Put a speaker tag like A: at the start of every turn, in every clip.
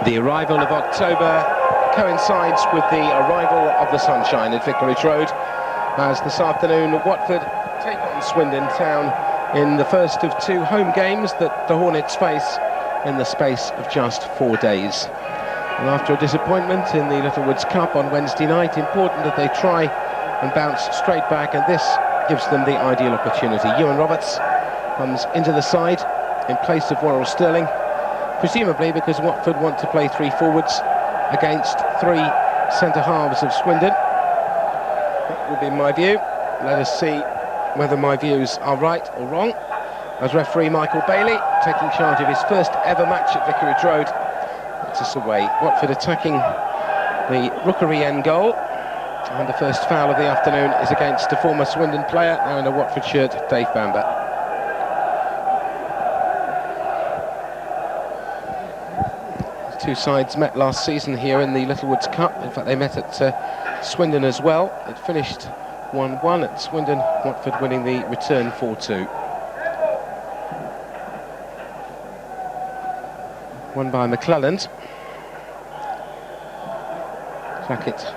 A: The arrival of October coincides with the arrival of the sunshine at Vicarage Road, as this afternoon Watford take on Swindon Town in the first of two home games that the Hornets face in the space of just 4 days. And after a disappointment in the Littlewoods Cup on Wednesday night, important that they try and bounce straight back, and this gives them the ideal opportunity. Ewan Roberts comes into the side in place of Worrell Sterling, presumably because Watford want to play three forwards against three centre-halves of Swindon. That would be my view. Let us see whether my views are right or wrong, as referee Michael Bailey taking charge of his first ever match at Vicarage Road. That's us away. Watford attacking the Rookery end goal, and the first foul of the afternoon is against a former Swindon player, now in a Watford shirt, Dave Bamber. Two sides met last season here in the Littlewoods Cup. In fact, they met at Swindon as well. It finished 1-1 at Swindon, Watford winning the return 4-2. Won by McClelland. Jackett.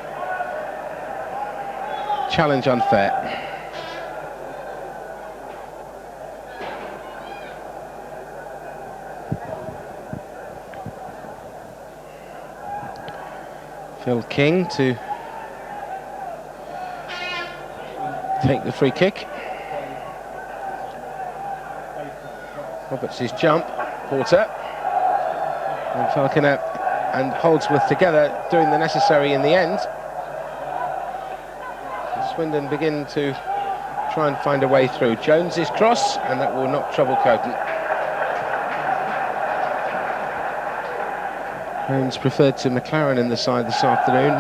A: Challenge unfair. Phil King to take the free kick. Roberts' jump, Porter, and Falconer and Holdsworth together doing the necessary in the end. And Swindon begin to try and find a way through. Jones's cross, and that will not trouble Coton. Jones preferred to McClelland in the side this afternoon.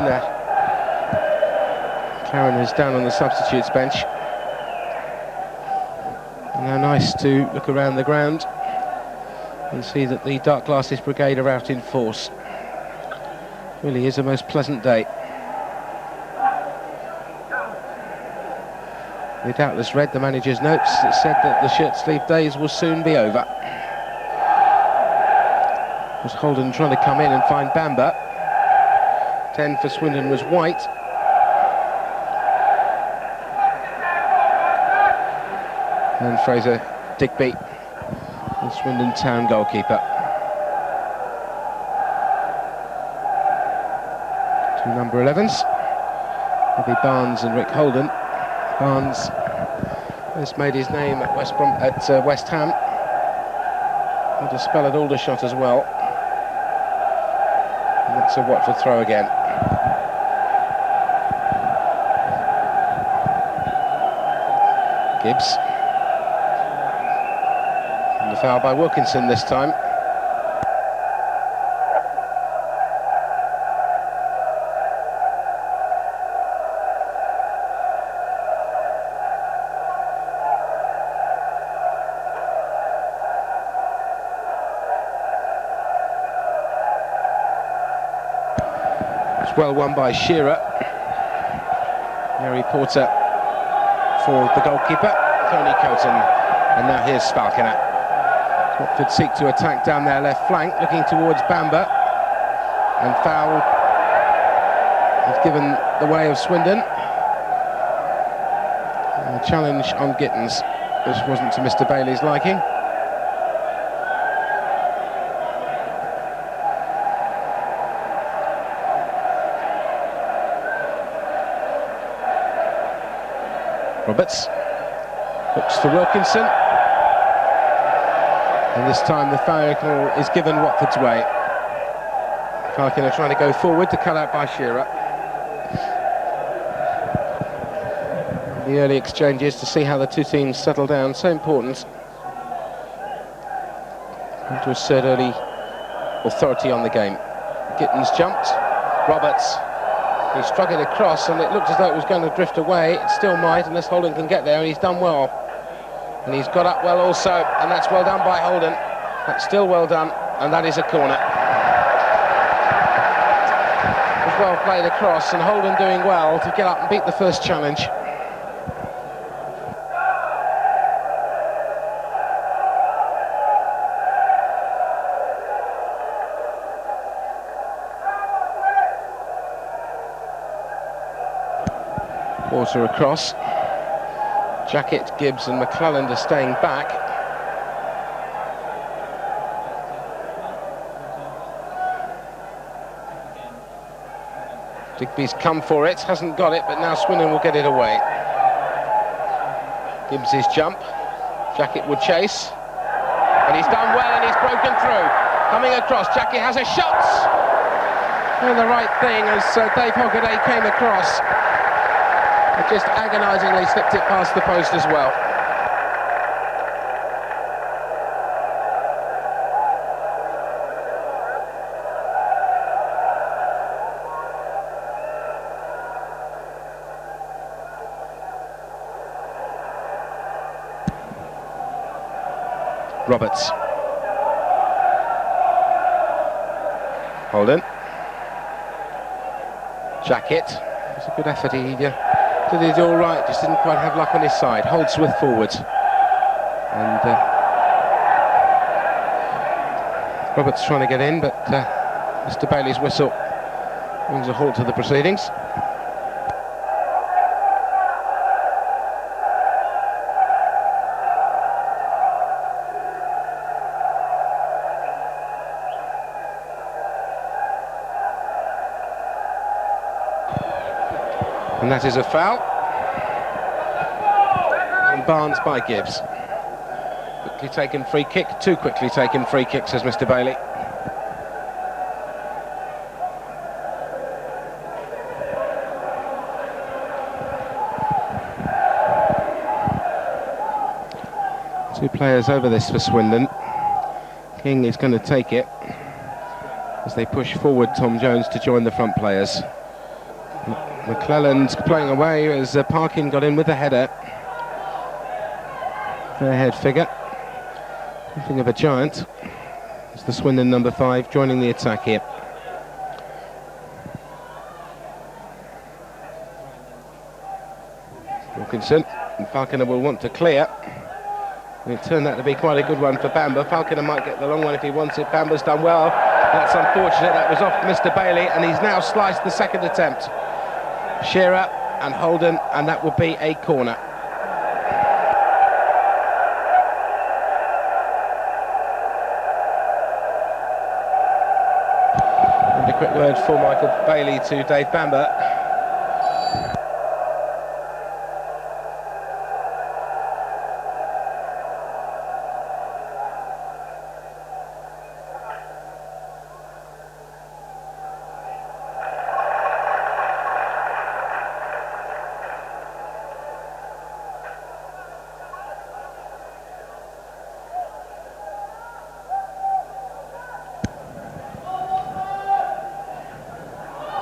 A: McClelland is down on the substitutes bench. And now nice to look around the ground and see that the Dark Glasses Brigade are out in force. Really is a most pleasant day. They doubtless read the manager's notes that said that the shirt sleeve days will soon be over. Was Holden trying to come in and find Bamber. 10 for Swindon was White. And Fraser Digby, the Swindon Town goalkeeper. Two number 11s. Bobby Barnes and Rick Holden. Barnes has made his name at West Ham. Had a spell at Aldershot as well. And that's a Watford throw again. Gibbs. And the foul by Wilkinson this time. Well won by Shearer. Harry Porter for the goalkeeper, Tony Coton, and now here's Falconer. Watford seek to attack down their left flank, looking towards Bamber, and foul has given the way of Swindon. And a challenge on Gittens, which wasn't to Mr. Bailey's liking. Roberts looks for Wilkinson, and this time the foul is given Watford's way. Parkin are trying to go forward to cut out by Shearer. The early exchanges to see how the two teams settle down, so important to assert early authority on the game. Gittens jumped, Roberts. He struck it across, and it looked as though it was going to drift away. It still might, unless Holden can get there, and he's done well. And he's got up well also, and that's well done by Holden. That's still well done, and that is a corner. It was well played across, and Holden doing well to get up and beat the first challenge. Quarter across. Jackett, Gibbs and McClelland are staying back. Digby's come for it, hasn't got it, but now Swindon will get it away. Gibbs' jump. Jackett would chase. And he's done well and he's broken through. Coming across, Jackett has a shot! And the right thing as Dave Hockaday came across. Just agonisingly slipped it past the post as well. Roberts. Holden. Jackett. It was a good effort. He did it all right, just didn't quite have luck on his side. Holdsworth forwards. And Roberts trying to get in, but Mr. Bailey's whistle brings a halt to the proceedings. And that is a foul. And Barnes by Gibbs. Quickly taken free kick, too quickly taken free kick, says Mr. Bailey. Two players over this for Swindon. King is going to take it as they push forward Tom Jones to join the front players. McClelland playing away as Parkin got in with the header. Fair head figure. Something of a giant. It's the Swindon number 5 joining the attack here. Wilkinson and Falconer will want to clear. And it turned out to be quite a good one for Bamber. Falconer might get the long one if he wants it. Bamber's done well. That's unfortunate. That was off Mr. Bailey, and he's now sliced the second attempt. Shearer and Holden, and that will be a corner. And a quick word for Michael Bailey to Dave Bamber.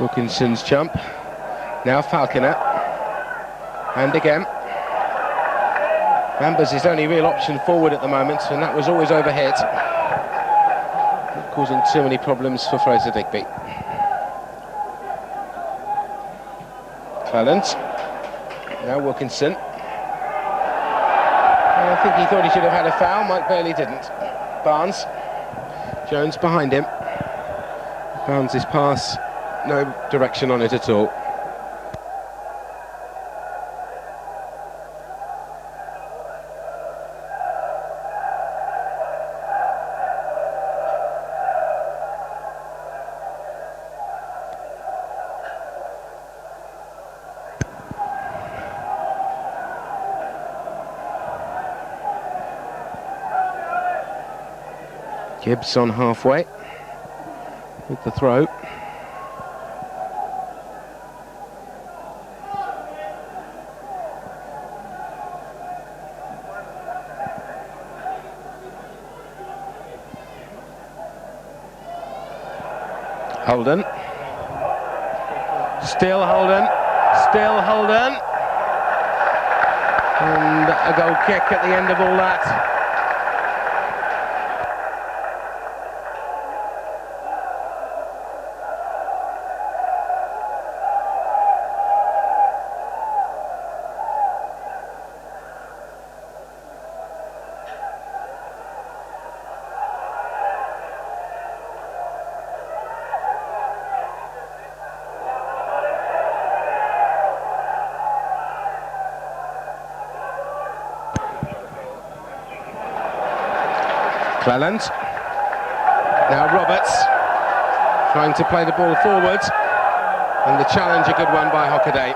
A: Wilkinson's jump. Now Falconer. And again. Bamber's his only real option forward at the moment, and that was always overhit. Not causing too many problems for Fraser Digby. McClelland. Now Wilkinson. And I think he thought he should have had a foul. Mike Bailey didn't. Barnes. Jones behind him. Barnes' pass. No direction on it at all. Gibbs on halfway with the throw. Holden. Still Holden. Still Holden. And a goal kick at the end of all that. McClelland. Now Roberts trying to play the ball forward, and the challenge a good one by Hockaday.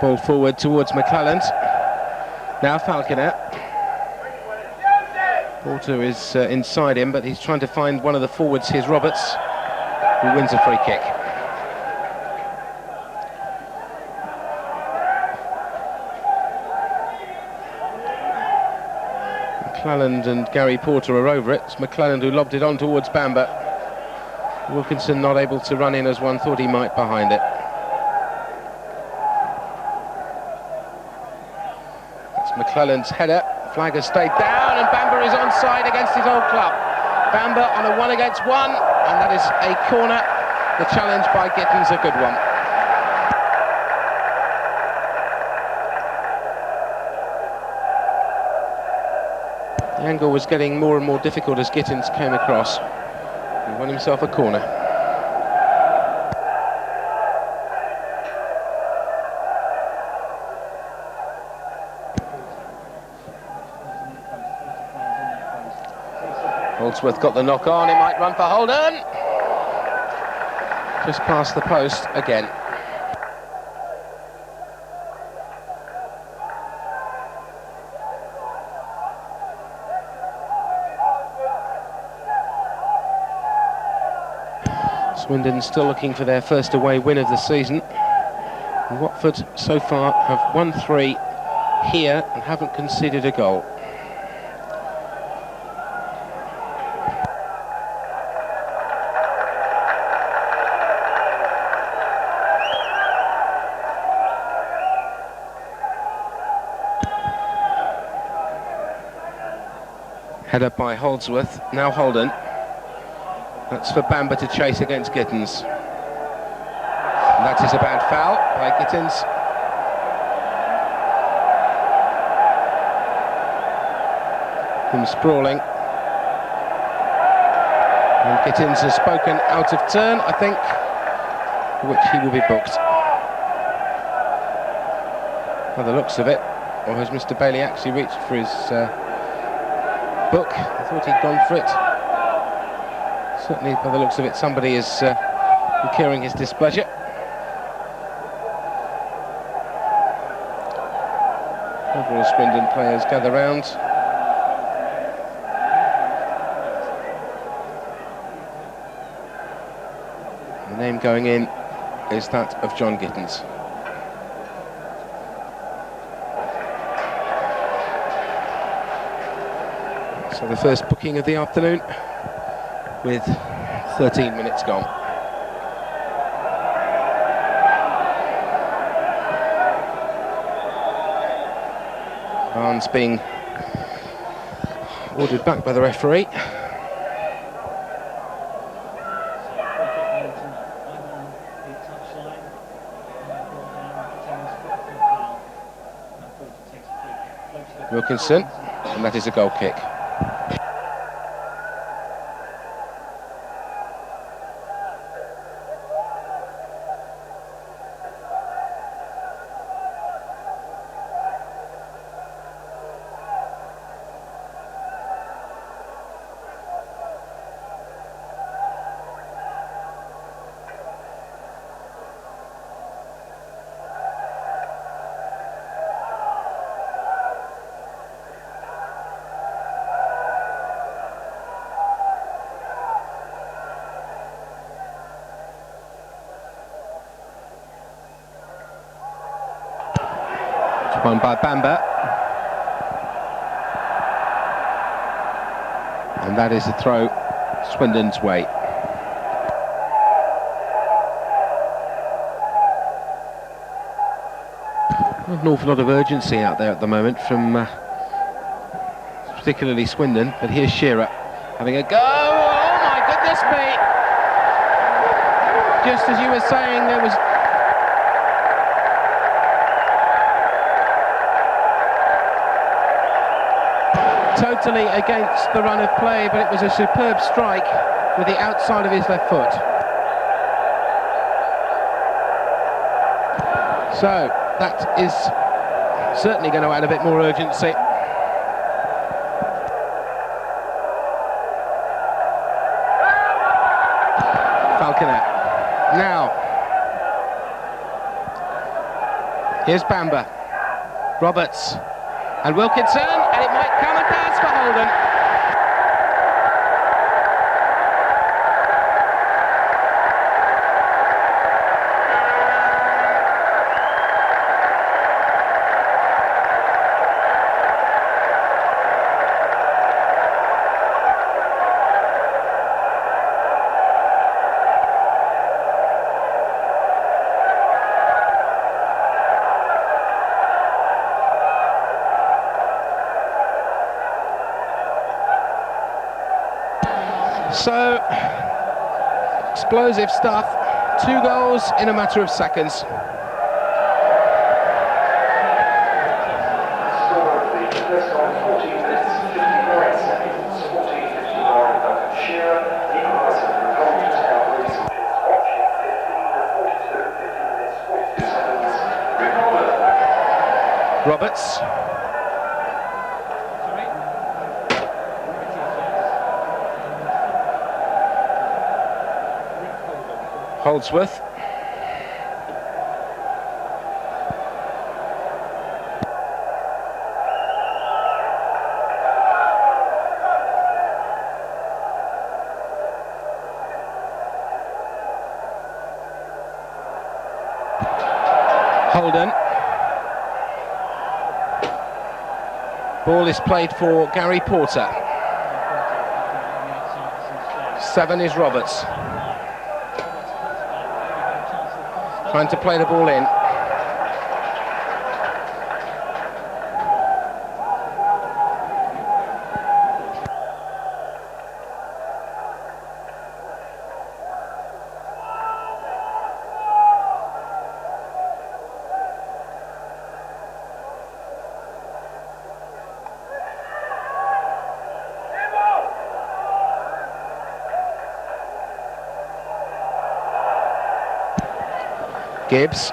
A: Ball forward towards McClelland. Now Falconer. Porter is inside him, but he's trying to find one of the forwards. Here's Roberts, who wins a free kick. McClelland and Gary Porter are over it. It's McClelland who lobbed it on towards Bamber. Wilkinson not able to run in as one thought he might behind it. McClelland's header, flag has stayed down, and Bamber is onside against his old club. Bamber on a 1-against-1, and that is a corner. The challenge by Gittens, a good one. The angle was getting more and more difficult as Gittens came across. He won himself a corner. Holdsworth got the knock on, he might run for Holden. Just past the post again. Swindon still looking for their first away win of the season. And Watford so far have won 3 here and haven't conceded a goal. Header by Holdsworth, now Holden. That's for Bamber to chase against Gittens. And that is a bad foul by Gittens. Him sprawling. And Gittens has spoken out of turn, I think, for which he will be booked. By the looks of it, or has Mr. Bailey actually reached for his book? I thought he'd gone for it. Certainly, by the looks of it, somebody is incurring his displeasure. Several Swindon players gather round. The name going in is that of John Gittens. So the first booking of the afternoon, with 13 minutes gone. Barnes being ordered back by the referee. Wilkinson, and that is a goal kick. Won by Bamber. And that is the throw Swindon's way. An awful lot of urgency out there at the moment from particularly Swindon, but here's Shearer having a go. Oh my goodness me! Just as you were saying, there was totally against the run of play, but it was a superb strike with the outside of his left foot. So that is certainly going to add a bit more urgency. Falconer. Now, here's Bamber. Roberts. And Wilkinson, and it might come and pass for Holden. So, explosive stuff, 2 goals in a matter of seconds. Roberts. Holdsworth. Holden. Ball is played for Gary Porter. 7 is Roberts. Trying to play the ball in. Gibbs.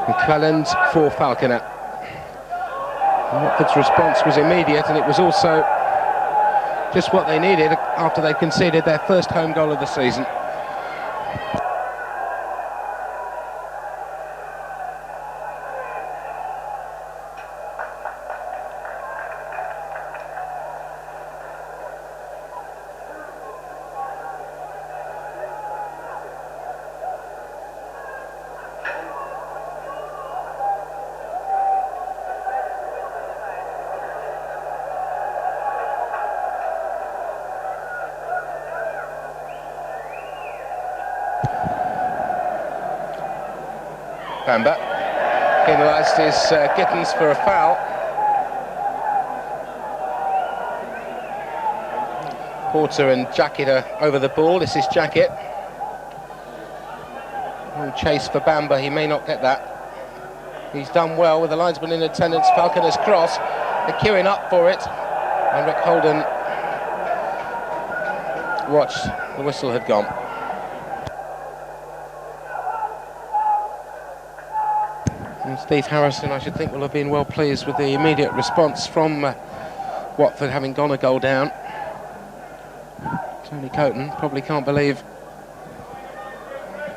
A: McClelland for Falconer. Watford's response was immediate, and it was also just what they needed after they conceded their first home goal of the season. Bamber penalised his Gittens for a foul. Porter and Jackett are over the ball. This is Jackett. Long chase for Bamber. He may not get that. He's done well with the linesman in attendance. Falconer's cross. They're queuing up for it. And Rick Holden watched. The whistle had gone. And Steve Harrison, I should think, will have been well pleased with the immediate response from Watford, having gone a goal down. Tony Coton probably can't believe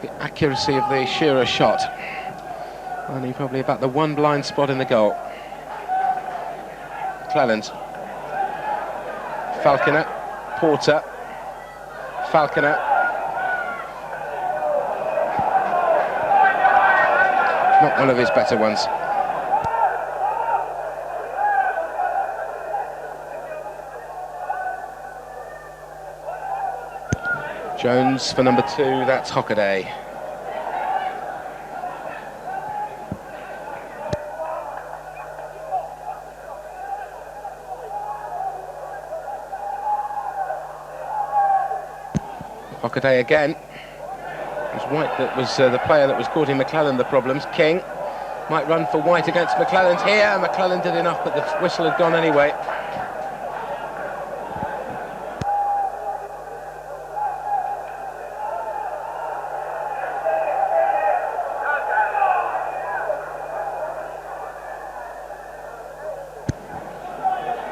A: the accuracy of the Shearer shot. Only probably about the one blind spot in the goal. McClelland. Falconer. Porter. Falconer. not one of his better ones. Jones for number 2, that's Hockaday. Hockaday again. It was White that was the player that was causing McClelland the problems. King might run for White against McClelland here. McClelland did enough, but the whistle had gone anyway.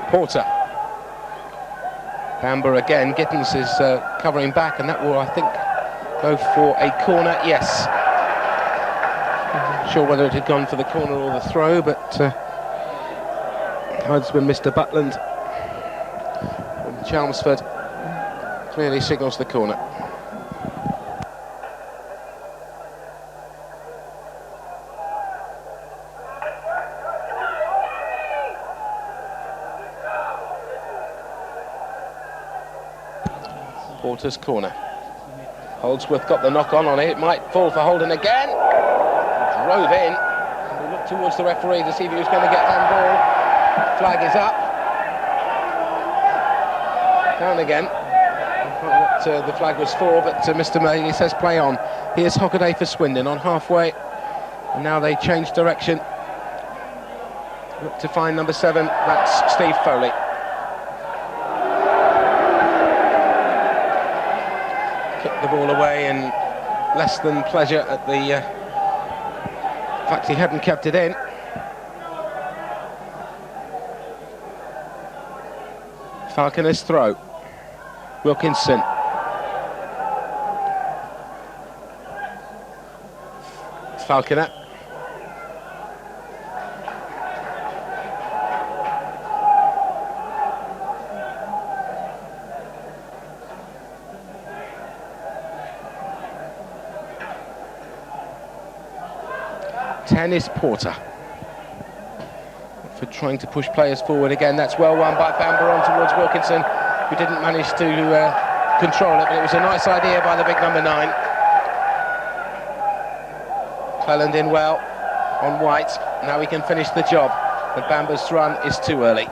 A: Porter. Bamber again. Gittens is covering back, and that will, I think, go for a corner. Yes. Not sure whether it had gone for the corner or the throw, but husband Mr. Butland from Chelmsford clearly signals the corner. Porter's corner. Holdsworth got the knock on it. It might fall for Holden again. Drove in. We looked towards the referee to see if he was going to get handball. Flag is up. Down again. I don't know what the flag was for, but Mr. May says play on. Here's Hockaday for Swindon on halfway. And now they change direction. Look to find number 7. That's Steve Foley. Kicked the ball away in less than pleasure at the fact he hadn't kept it in. Falconer's throw. Wilkinson. Falconer. Tennis Porter. For trying to push players forward again. That's well won by Bamber on towards Wilkinson, who didn't manage to control it, but it was a nice idea by the big number 9. McClelland in well on White. Now he can finish the job, but Bamber's run is too early.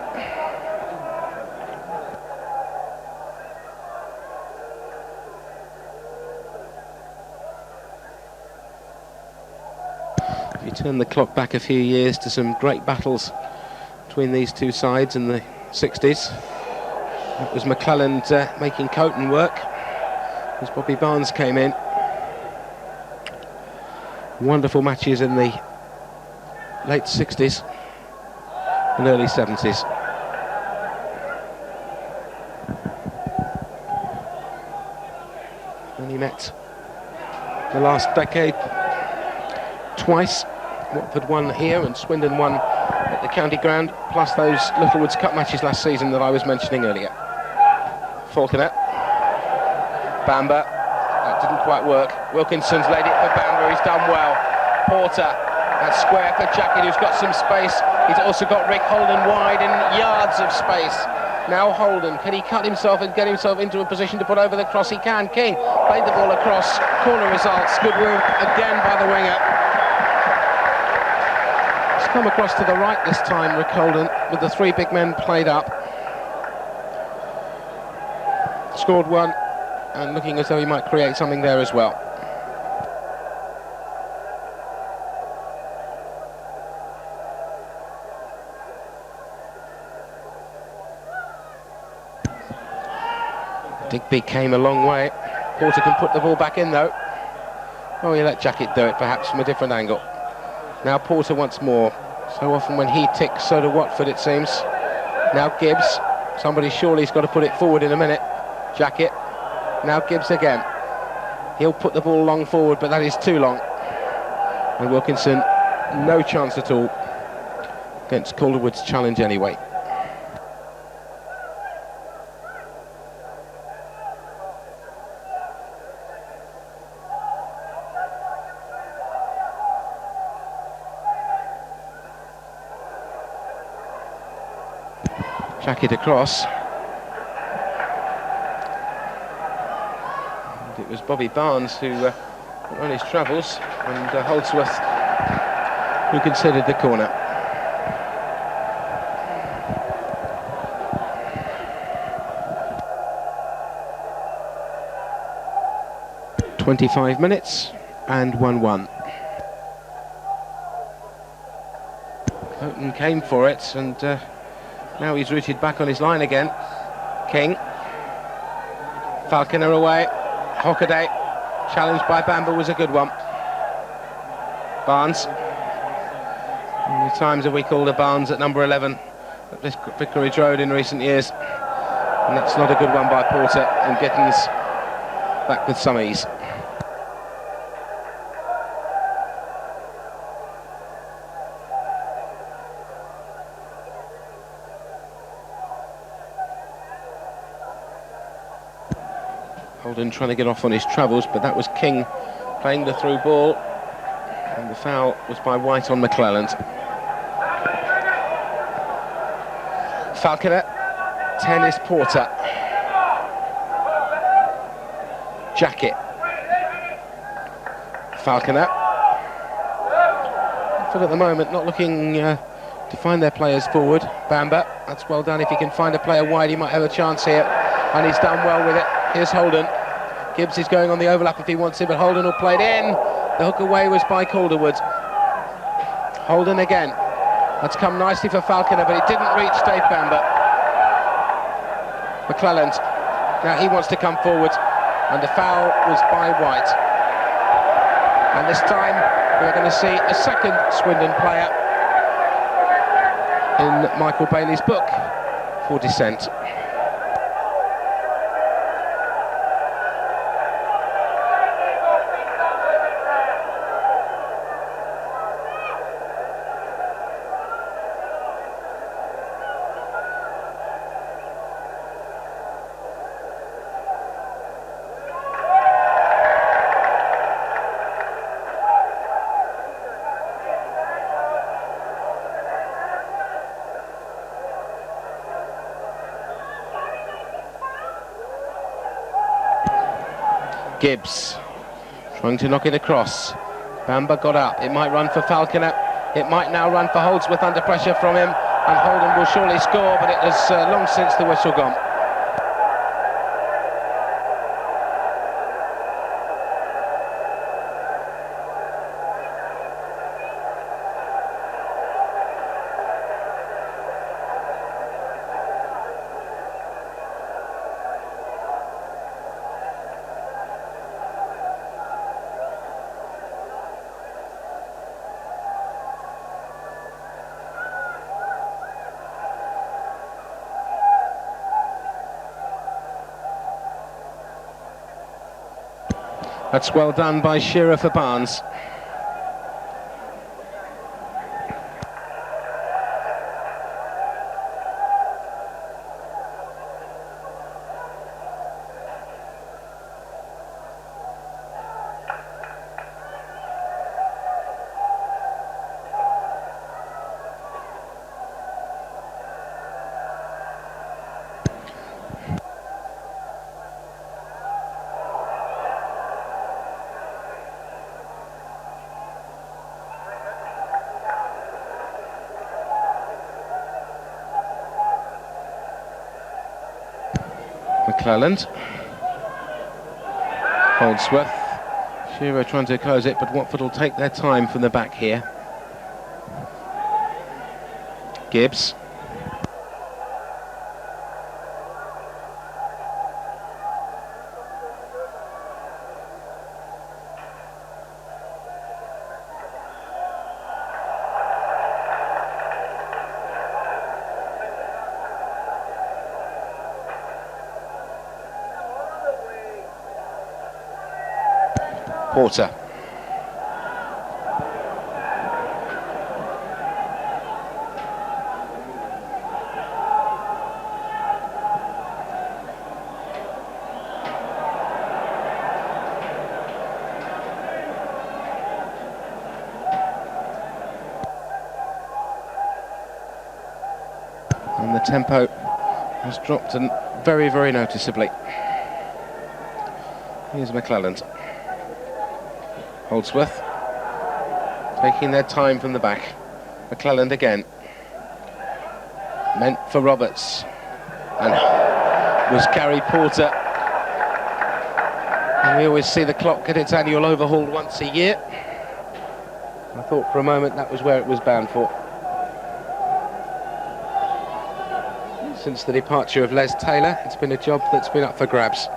A: If you turn the clock back a few years to some great battles between these two sides in the 60s, that was McClelland making Coton work as Bobby Barnes came in. Wonderful matches in the late 60s and early 70s. Only met the last decade twice. Watford won here and Swindon won at the county ground, plus those Littlewoods Cup matches last season that I was mentioning earlier. Falconer. Bamber. That didn't quite work. Wilkinson's laid it for Bamber. He's done well. Porter. That's square for Jackett, who's got some space. He's also got Rick Holden wide in yards of space. Now Holden. Can he cut himself and get himself into a position to put over the cross? He can. King played the ball across. Corner results. Good work again by the winger. He's come across to the right this time, Rick Holden, with the 3 big men played up. Scored 1. And looking as though he might create something there as well. Digby came a long way. Porter can put the ball back in though. Oh, he let Jackett do it, perhaps from a different angle. Now Porter once more. So often when he ticks, so do Watford, it seems. Now Gibbs. Somebody surely's got to put it forward in a minute. Jackett. Now Gibbs again. He'll put the ball long forward, but that is too long. And Wilkinson, no chance at all against Calderwood's challenge anyway. Jackett across. And it was Bobby Barnes who went on his travels, and Holdsworth who considered the corner. "25 minutes and 1-1. Coton came for it, and now he's rooted back on his line again. King. Falconer away. Hockaday, challenged by Bamber, was a good one. Barnes. How many times have we called a Barnes at number 11 at this Vicarage Road in recent years? And that's not a good one by Porter, and Gittens back with some ease. Holden trying to get off on his travels, but that was King playing the through ball, and the foul was by White on McClelland. Falconer, 10 is Porter. Jackett. Falconer. Watford at the moment not looking to find their players forward. Bamber, that's well done. If he can find a player wide, he might have a chance here, and he's done well with it. Here's Holden. Gibbs is going on the overlap if he wants it, but Holden will play it in. The hook away was by Calderwood. Holden again. That's come nicely for Falconer, but it didn't reach Dave Bamber. McClelland. Now he wants to come forward, and the foul was by White. And this time we're going to see a second Swindon player in Michael Bailey's book for dissent. Gibbs trying to knock it across. Bamber got up. It might run for Falconer. It might now run for Holdsworth under pressure from him, and Holden will surely score, but it has long since the whistle gone. That's well done by Shearer for Barnes. McClelland. Holdsworth. Shearer trying to close it, but Watford will take their time from the back here. Gibbs. Porter. And the tempo has dropped very, very noticeably. Here's McClelland. Holdsworth taking their time from the back. McClelland again. Meant for Roberts. And was Gary Porter. And we always see the clock at its annual overhaul once a year. I thought for a moment that was where it was bound for. Since the departure of Les Taylor, it's been a job that's been up for grabs.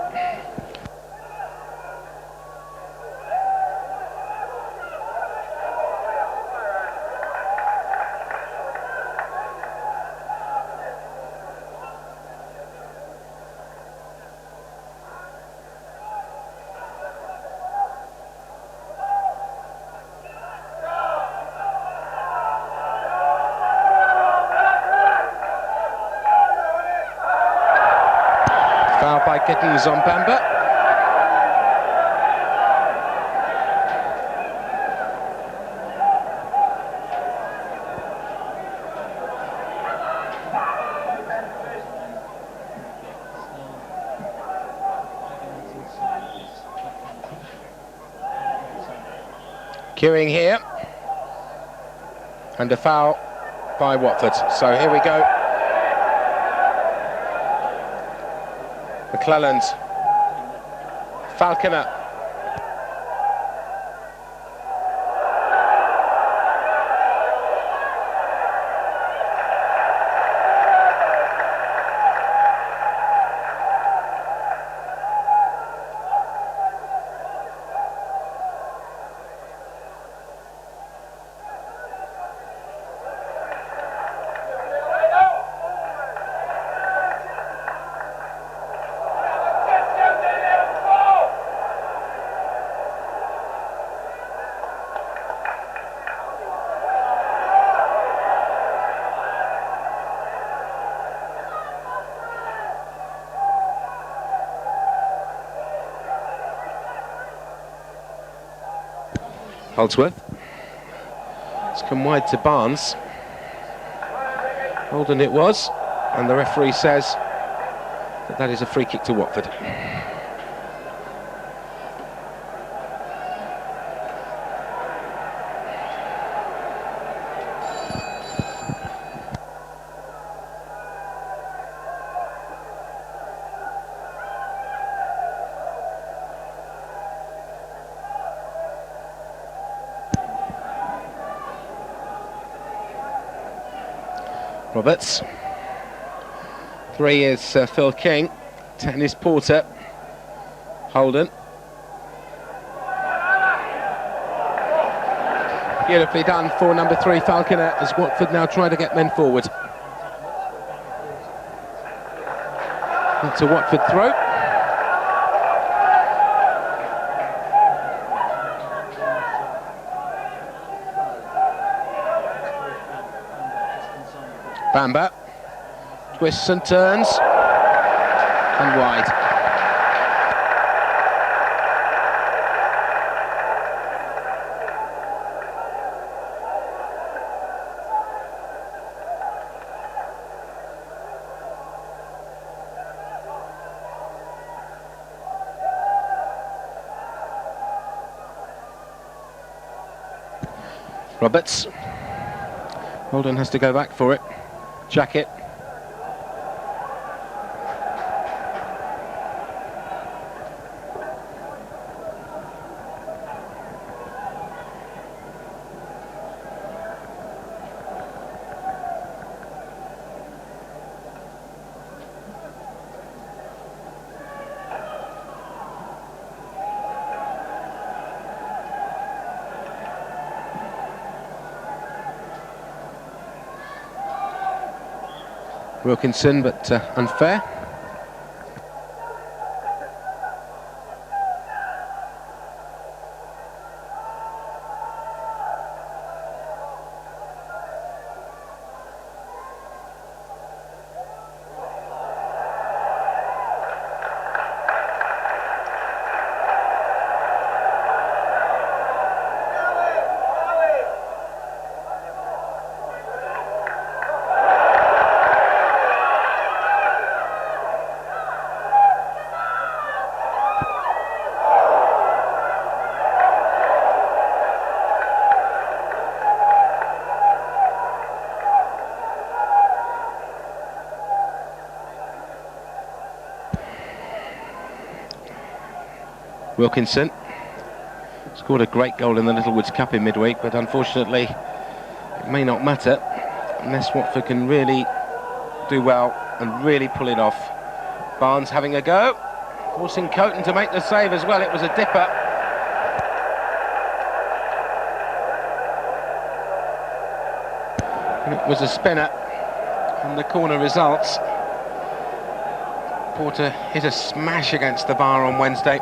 A: Foul by Gittens on Bamber. Queuing here. And a foul by Watford. So here we go. McClelland, Falconer, Holdsworth. It's come wide to Barnes. Holden it was, and the referee says that is a free kick to Watford. Roberts. 3 is Phil King. 10 is Porter. Holden. Beautifully done for number 3 Falconer, as Watford now try to get men forward. That's a Watford throw. Bamber twists and turns and wide. Roberts. Holden has to go back for it. Jackett. Wilkinson, but unfair. Wilkinson scored a great goal in the Littlewoods Cup in midweek, but unfortunately it may not matter unless Watford can really do well and really pull it off. Barnes having a go, forcing Coton to make the save as well. It was a dipper. And it was a spinner, and the corner results. Porter hit a smash against the bar on Wednesday,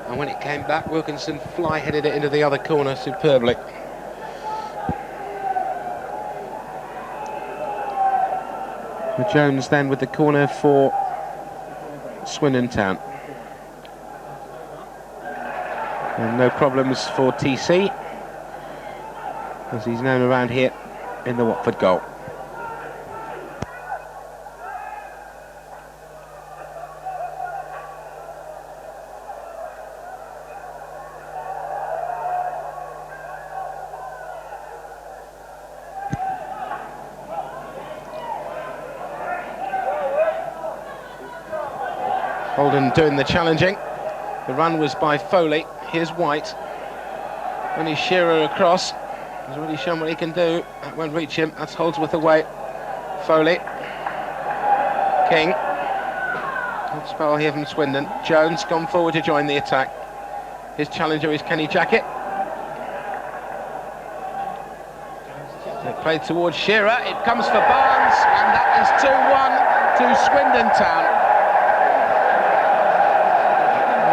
A: and when it came back, Wilkinson fly-headed it into the other corner superbly. Jones then with the corner for Swindon Town. And no problems for TC, as he's known around here in the Watford goal. Holden doing the challenging. The run was by Foley. Here's White. Only Shearer across. He's already shown what he can do. That won't reach him. That's Holdsworth away. Foley. King. Good spell here from Swindon. Jones gone forward to join the attack. His challenger is Jackett. They played towards Shearer. It comes for Barnes, and that is 2-1 to Swindon Town.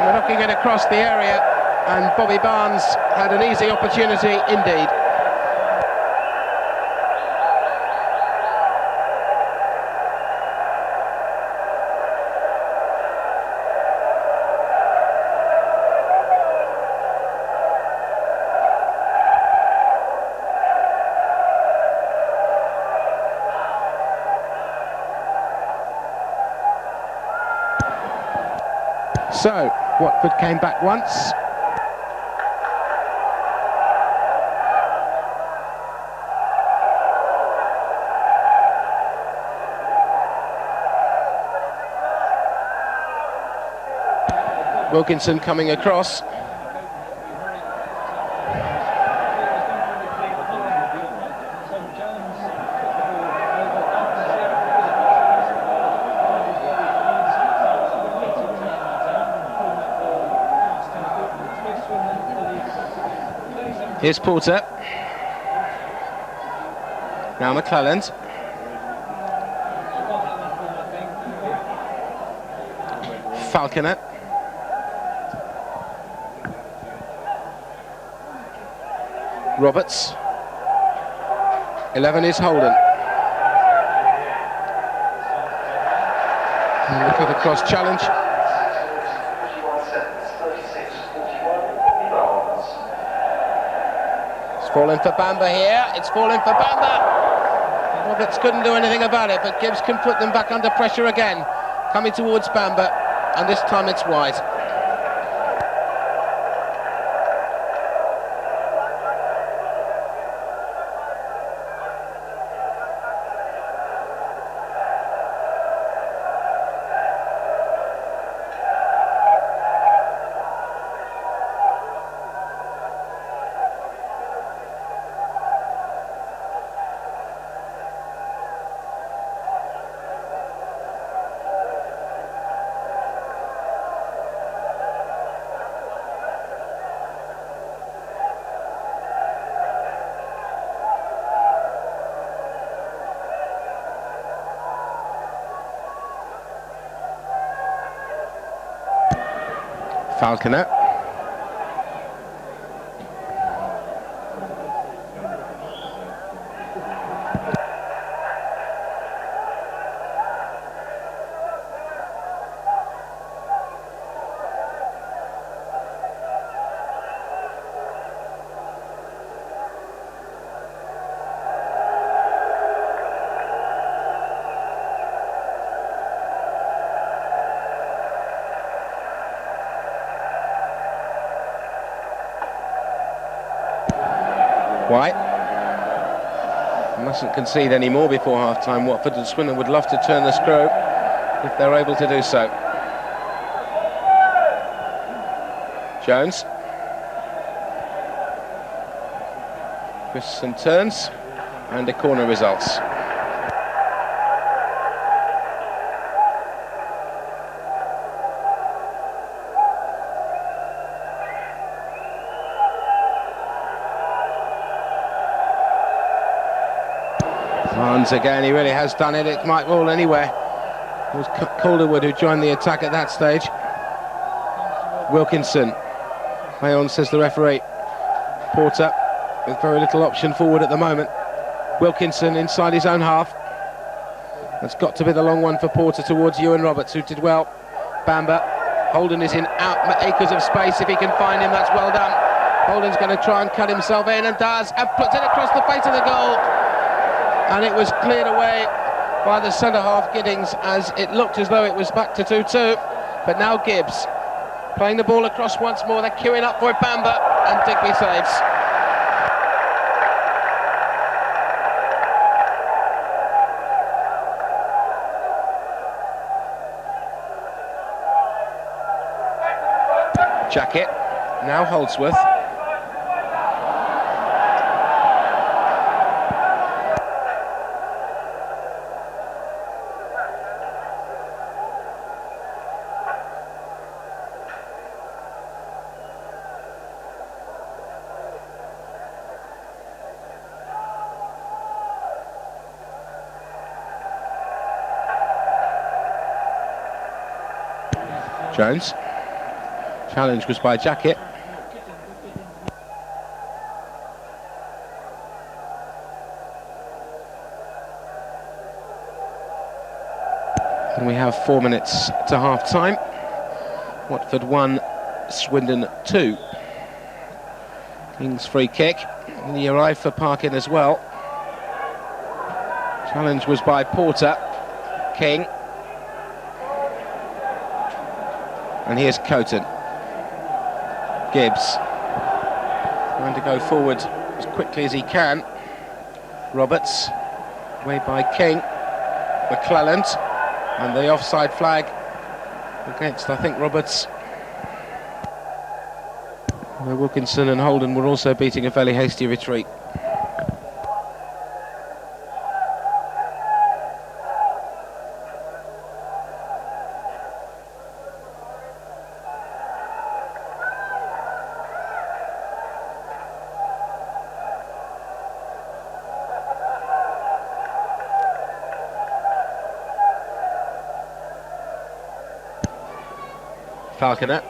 A: Knocking it across the area, and Bobby Barnes had an easy opportunity indeed. So Watford came back once. Wilkinson coming across. Here's Porter. Now McClelland. Falconer. Roberts. 11 is Holden. And look at the cross challenge. Falling for Bamber here, it's falling for Bamber. Roberts couldn't do anything about it, but Gibbs can put them back under pressure again. Coming towards Bamber, and this time it's wide. Falconer. White mustn't concede any more before half-time. Watford and Swindon would love to turn the screw if they're able to do so. Jones. Christensen turns, and a corner results. Once again, he really has done it. It might roll anywhere. It was Calderwood who joined the attack at that stage. Wilkinson. Play on, says the referee. Porter with very little option forward at the moment. Wilkinson inside his own half. That's got to be the long one for Porter towards Ewan Roberts, who did well. Bamber. Holden is in acres of space. If he can find him, that's well done. Holden's going to try and cut himself in, and does, and puts it across the face of the goal. And it was cleared away by the centre-half Gittens, as it looked as though it was back to 2-2. But now Gibbs playing the ball across once more. They're queuing up for it. Bamber, and Digby saves. Jackett, now Holdsworth. Jones. Challenge was by Jackett. And we have 4 minutes to half time. Watford 1, Swindon 2. King's free kick. And he arrived for Parkin as well. Challenge was by Porter. King. And here's Coton. Gibbs trying to go forward as quickly as he can. Roberts, way by King. McClelland, and the offside flag against, I think, Roberts. Wilkinson and Holden were also beating a fairly hasty retreat. Falconer.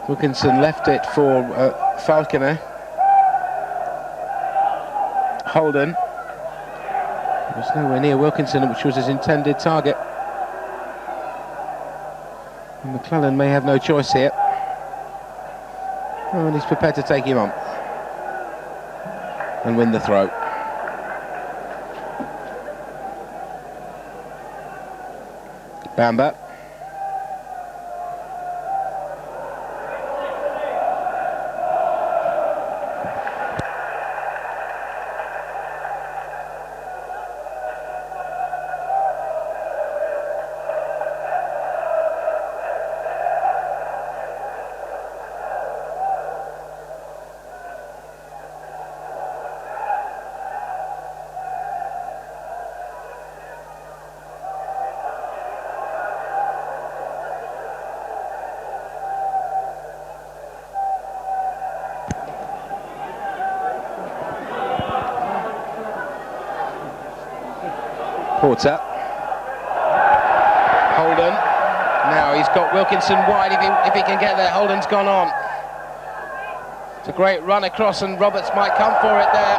A: Wilkinson left it for Falconer. Holden was nowhere near Wilkinson, which was his intended target. And McClelland may have no choice here. Oh, and he's prepared to take him on and win the throw. Bamber. Porter. Holden. Now he's got Wilkinson wide. If he can get there, Holden's gone on. It's a great run across, and Roberts might come for it there.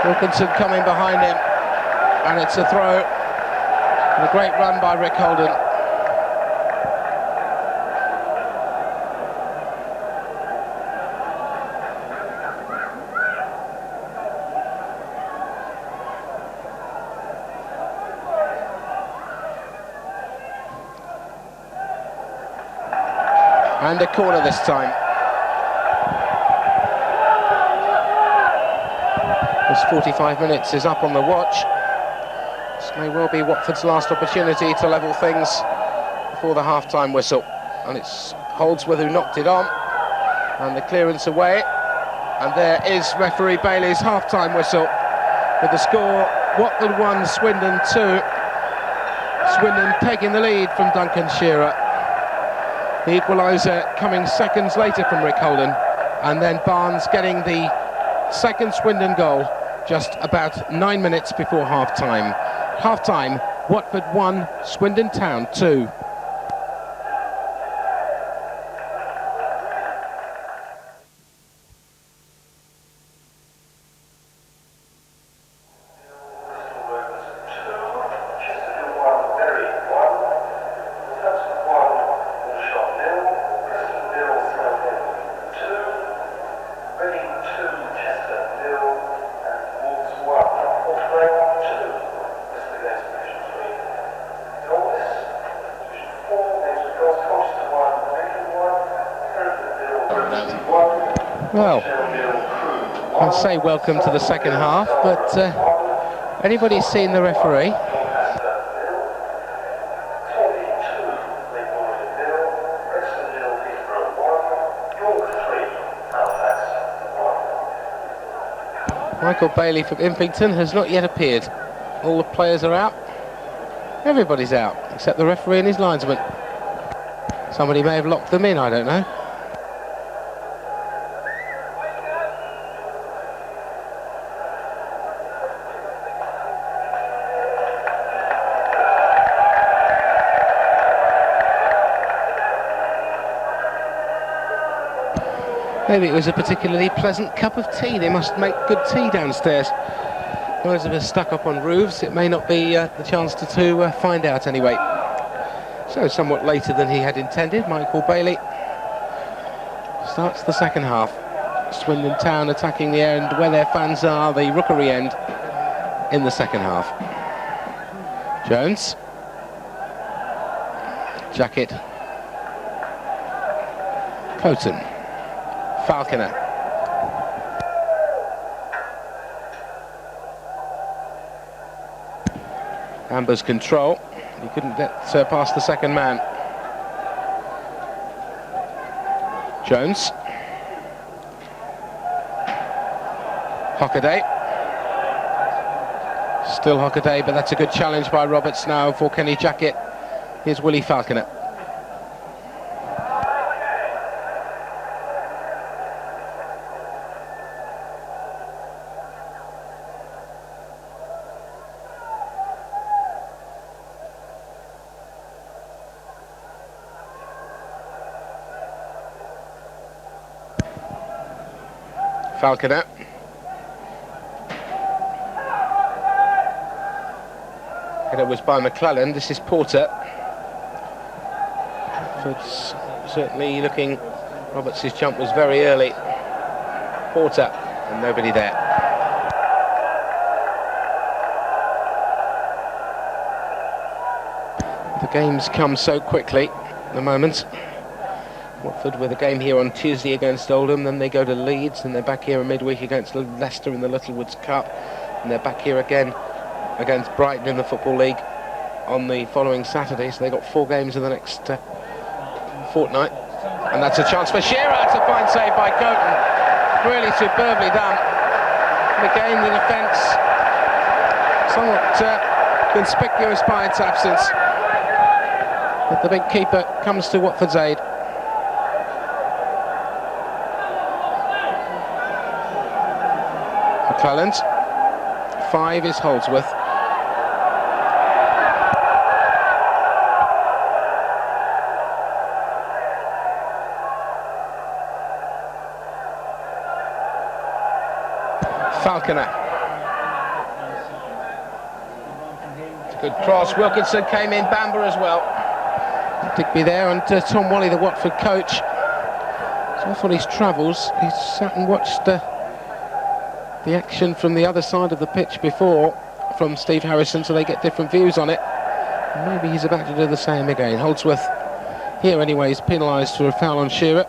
A: Wilkinson coming behind him, and it's a throw. And a great run by Rick Holden. And a corner this time. This 45 minutes is up on the watch. This may well be Watford's last opportunity to level things before the half-time whistle. And it's Holdsworth who knocked it on. And the clearance away. And there is referee Bailey's half-time whistle. With the score, Watford 1, Swindon 2. Swindon taking the lead from Duncan Shearer. The equaliser coming seconds later from Rick Holden. And then Barnes getting the second Swindon goal just about 9 minutes before half-time. Half-time, Watford 1, Swindon Town 2. Well, I'd say welcome to the second half, but anybody seen the referee? Michael Bailey from Impington has not yet appeared. All the players are out. Everybody's out, except the referee and his linesman. Somebody may have locked them in, I don't know. Maybe it was a particularly pleasant cup of tea. They must make good tea downstairs. Those of us stuck up on roofs, it may not be the chance to find out anyway. So somewhat later than he had intended, Michael Bailey starts the second half. Swindon Town attacking the end where their fans are, the Rookery end, in the second half. Jones. Jackett. Coton. Falconer. Bamber's control. He couldn't get past the second man. Jones. Hockaday. Still Hockaday, but that's a good challenge by Roberts now for Kenny Jackett. Here's Willie Falconer. Falconer. Header was by McClelland. This is Porter. Watford's certainly looking. Roberts' jump was very early. Porter, and nobody there. The games come so quickly at the moment. Watford with a game here on Tuesday against Oldham, then they go to Leeds, and they're back here in midweek against Leicester in the Littlewoods Cup, and they're back here again against Brighton in the Football League on the following Saturday. So they've got 4 games in the next fortnight, and that's a chance for Shearer. It's a fine save by Coton, really superbly done. And again the defence somewhat conspicuous by its absence, but the big keeper comes to Watford's aid. McClelland. 5 is Holdsworth. Falconer. It's a good cross. Wilkinson came in. Bamber as well. Digby there, and Tom Wally, the Watford coach. So off on his travels. He's sat and watched the action from the other side of the pitch before from Steve Harrison, so they get different views on it. Maybe he's about to do the same again. Holdsworth Here anyway, he's penalised for a foul on Shearer.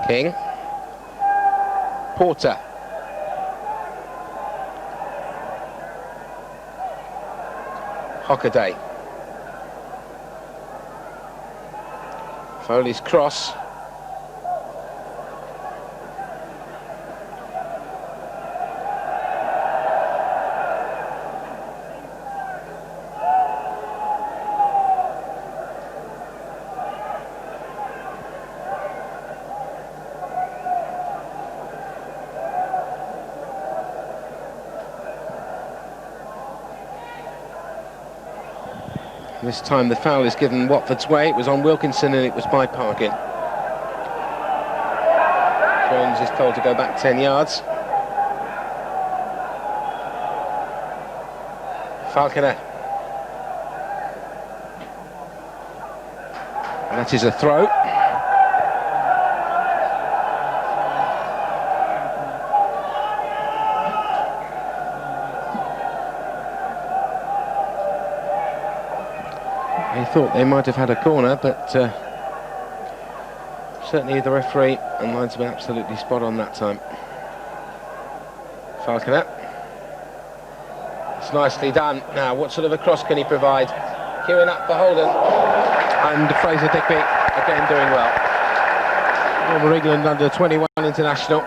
A: King. Porter. Hockaday. Foley's cross. This time the foul is given Watford's way. It was on Wilkinson and it was by Parkin. Jones is told to go back 10 yards. Falconer. And that is a throw. They thought they might have had a corner, but certainly the referee and lines have been absolutely spot on that time. Falconer. It's nicely done. Now, what sort of a cross can he provide? Queuing up for Holden. And Fraser Digby again doing well. Former England under 21 international.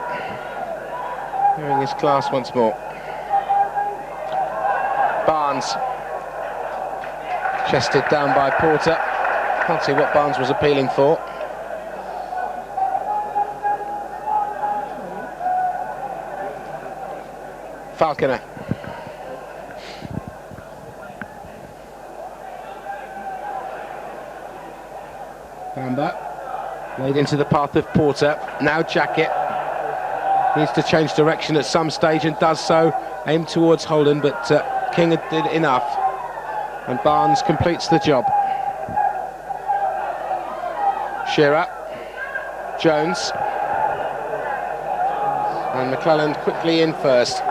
A: Showing his class once more. Barnes. Chested down by Porter. Can't see what Barnes was appealing for. Falconer. Bamber. Laid into the path of Porter. Now Jackett. Needs to change direction at some stage and does so. Aimed towards Holden, but King did enough. And Barnes completes the job. Shearer. Jones. And McClelland quickly in first.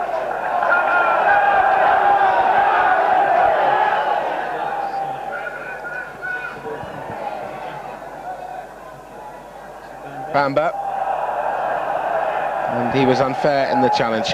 A: Bamber. And he was unfair in the challenge.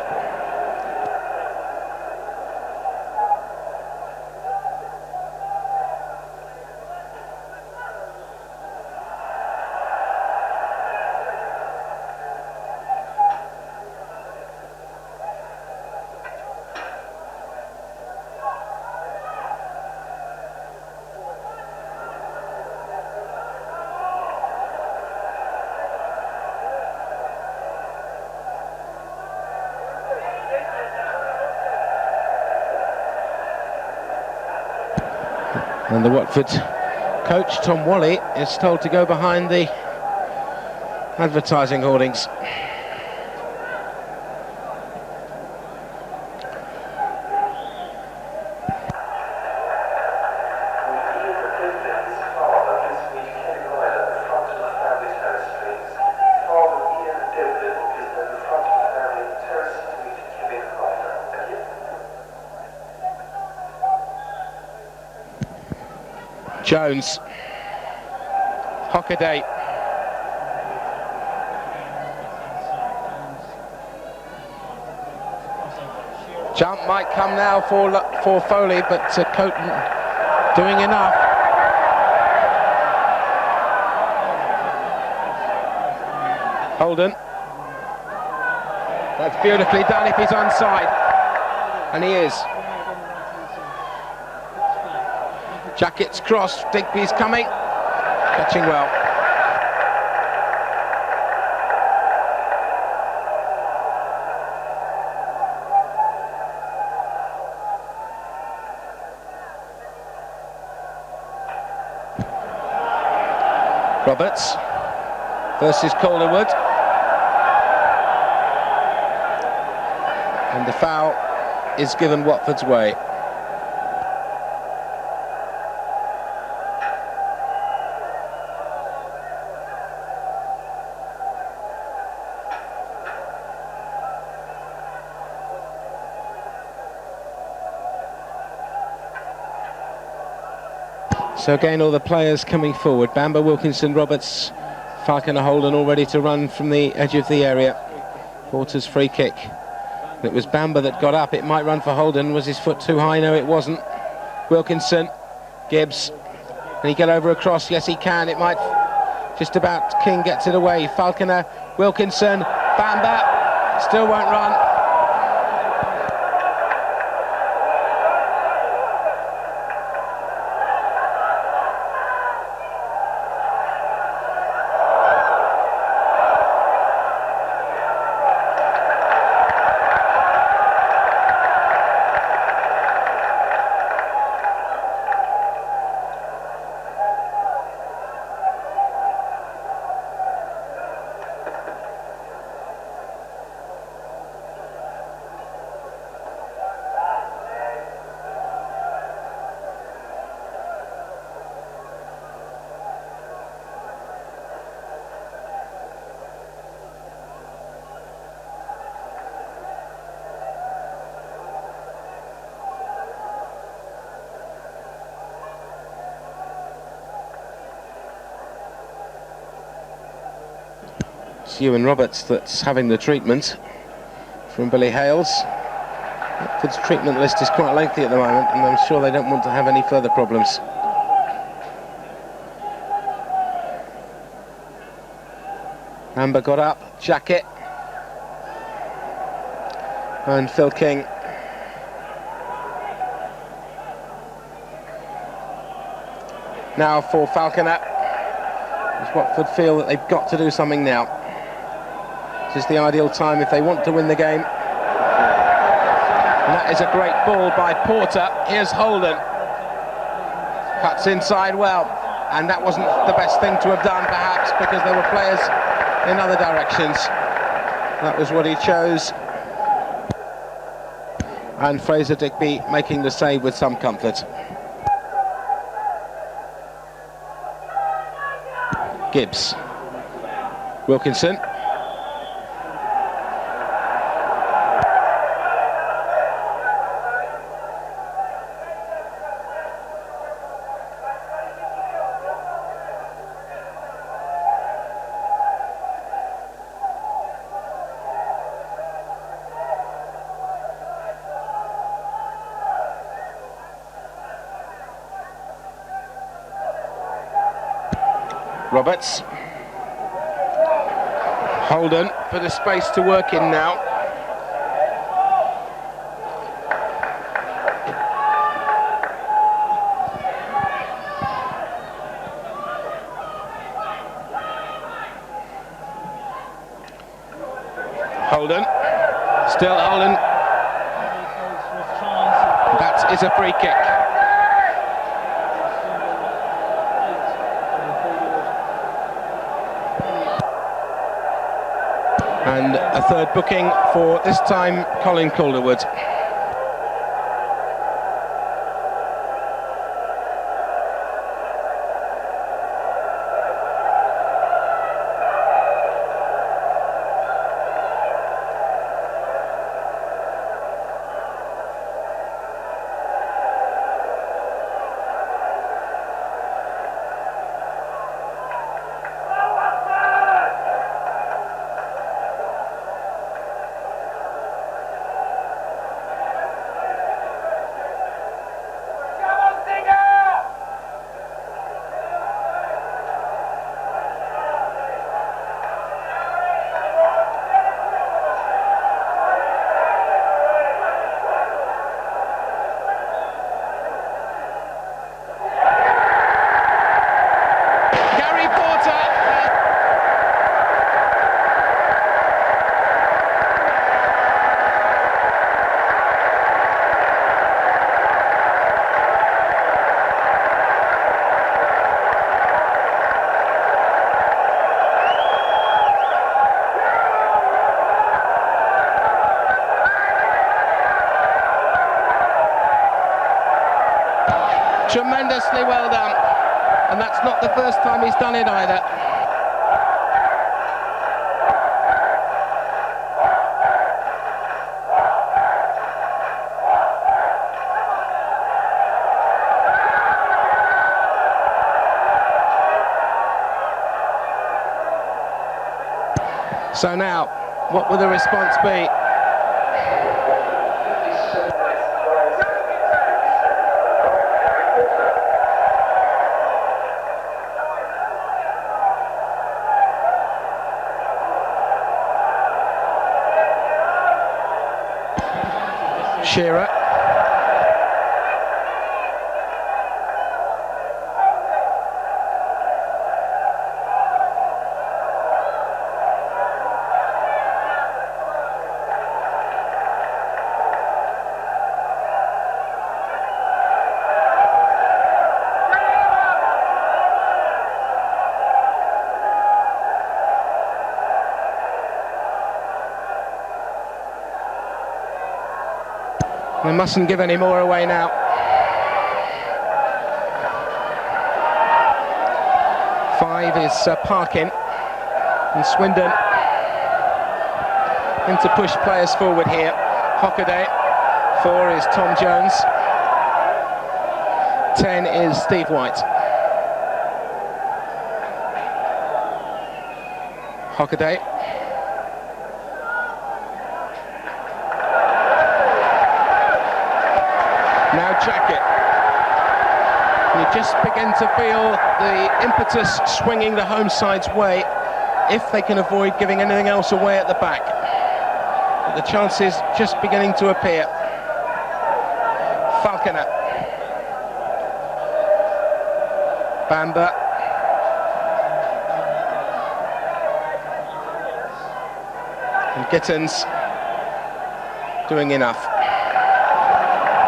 A: And the Watford coach, Tom Whalley, is told to go behind the advertising hoardings. Jones. Hockaday. Jump might come now for Foley, but Coton doing enough. Holden. That's beautifully done if he's onside. And he is. Jackett's cross, Digby's coming, catching well. Roberts versus Calderwood. And the foul is given Watford's way. So again, all the players coming forward. Bamber, Wilkinson, Roberts, Falconer, Holden, all ready to run from the edge of the area. Porter's free kick. It was Bamber that got up. It might run for Holden. Was his foot too high? No, it wasn't. Wilkinson, Gibbs. Can he get over across? Yes, he can. It might just about. King gets it away. Falconer, Wilkinson, Bamber. Still won't run. Ewan Roberts that's having the treatment from Billy Hales. Watford's treatment list is quite lengthy at the moment, and I'm sure they don't want to have any further problems. Amber got up, Jackett and Phil King. Now for Falconer. As Watford feel that they've got to do something now. This is the ideal time if they want to win the game. And that is a great ball by Porter. Here's Holden. Cuts inside well. And that wasn't the best thing to have done, perhaps, because there were players in other directions. That was what he chose. And Fraser Digby making the save with some comfort. Gibbs. Wilkinson. Roberts. Holden, bit of space to work in now. Holden, still Holden. That is a free kick. And a third booking for, this time, Colin Calderwood. Tremendously well done, and that's not the first time he's done it either. So now, what will the response be? Shearer. They mustn't give any more away now. Five is Parkin, and Swindon in to push players forward here. Hockaday. 4 is Tom Jones. 10 is Steve White. Hockaday. Now Jackett. You just begin to feel the impetus swinging the home side's way if they can avoid giving anything else away at the back. But the chances just beginning to appear. Falconer. Bamber. And Gittens doing enough.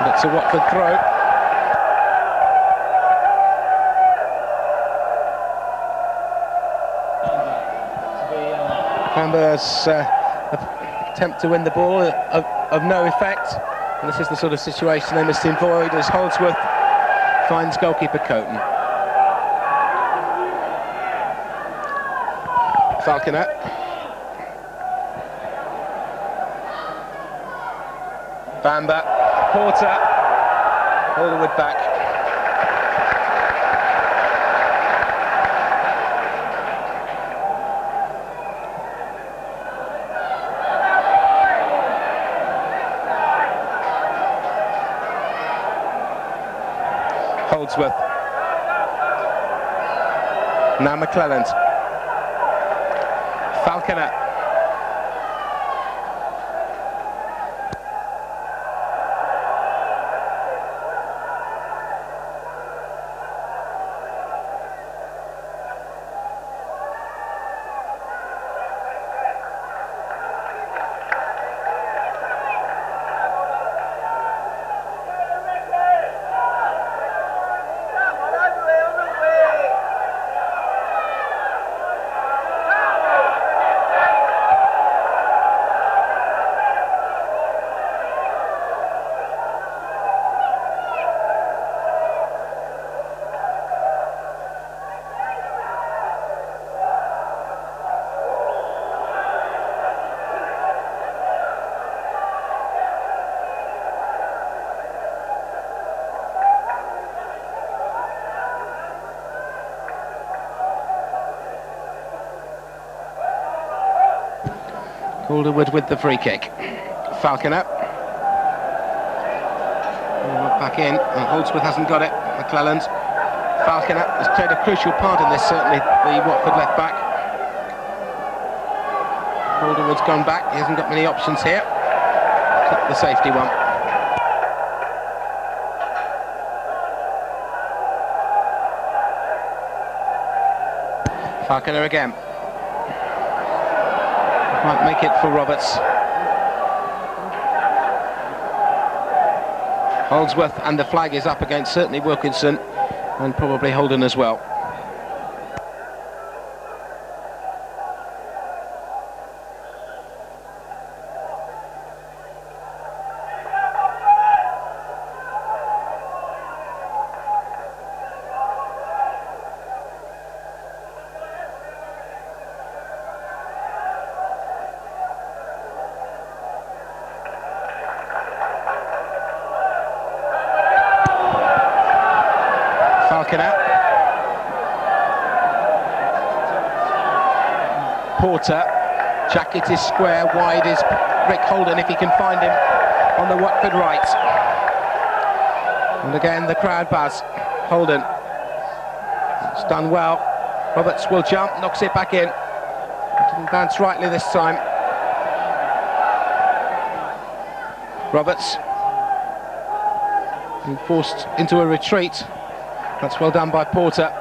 A: But it's a Watford throw. Bamber's attempt to win the ball of no effect. And this is the sort of situation they must avoid as Holdsworth finds goalkeeper Coton. Falconer. Bamber. Porter. Calderwood back. Holdsworth. Now McClelland. Falconer. Calderwood with the free kick. Falconer. Back in. Holdsworth hasn't got it. McClelland. Falconer has played a crucial part in this, certainly, the Watford left back. Calderwood's gone back. He hasn't got many options here. Took the safety one. Falconer again. Might make it for Roberts. Holdsworth, and the flag is up against certainly Wilkinson and probably Holden as well. Porter, Jackett is square, wide is Rick Holden if he can find him on the Watford right. And again the crowd buzz. Holden, it's done well. Roberts will jump, knocks it back in. Didn't bounce rightly this time. Roberts being forced into a retreat. That's well done by Porter.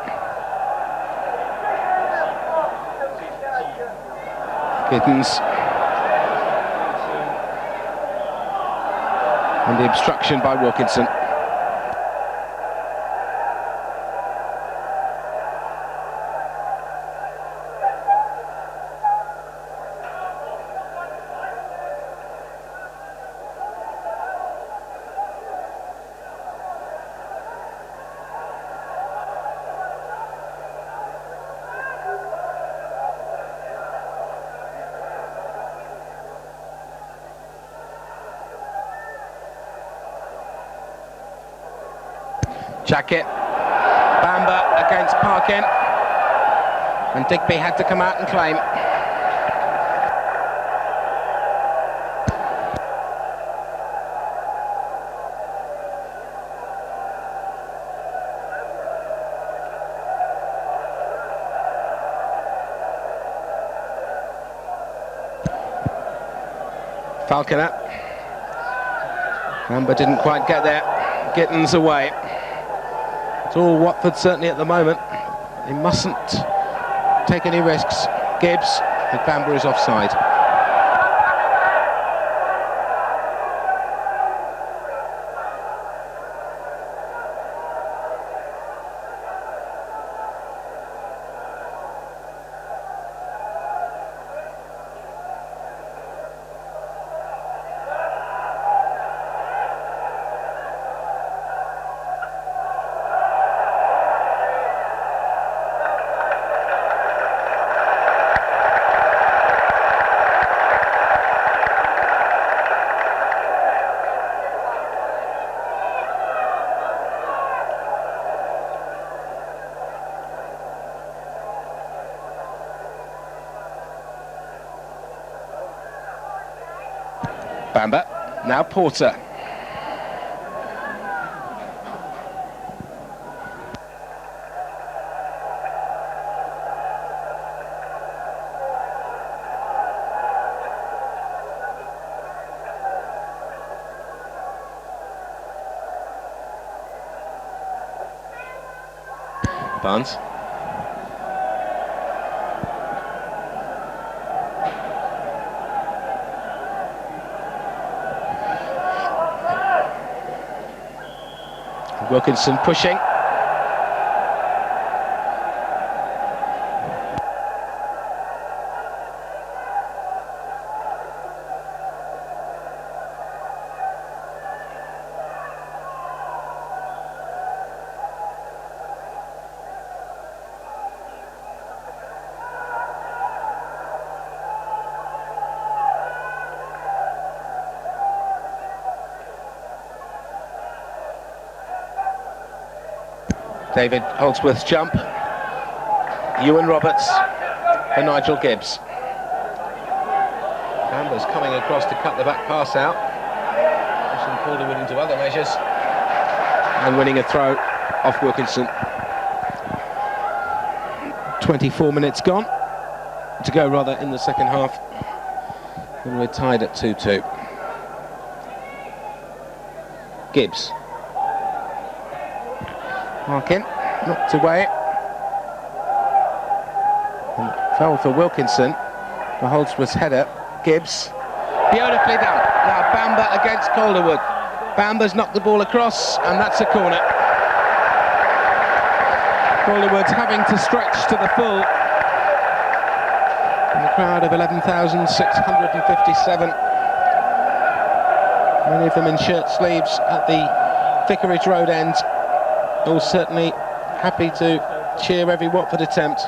A: Gittens. And the obstruction by Wilkinson. Jackett, Bamber against Parkin, and Digby had to come out and claim. Falconer, Bamber didn't quite get there, Gittens away. It's all Watford certainly at the moment. They mustn't take any risks. Gibbs, and Bamber is offside. Bamber, now Porter. Barnes. Wilkinson pushing. David Holdsworth's jump. Ewan Roberts for Nigel Gibbs. Bamber's coming across to cut the back pass out. Pushing Calderwood into other measures. And winning a throw off Wilkinson. 24 minutes gone. To go rather in the second half. And we're tied at 2-2. Gibbs. Parkin knocked away. And fell for Wilkinson. The Holdsworth's header. Gibbs. Beautifully done. Now Bamber against Calderwood. Bamber's knocked the ball across, and that's a corner. Calderwood's having to stretch to the full. In the crowd of 11,657. Many of them in shirt sleeves at the Vicarage Road end. All certainly happy to cheer every Watford attempt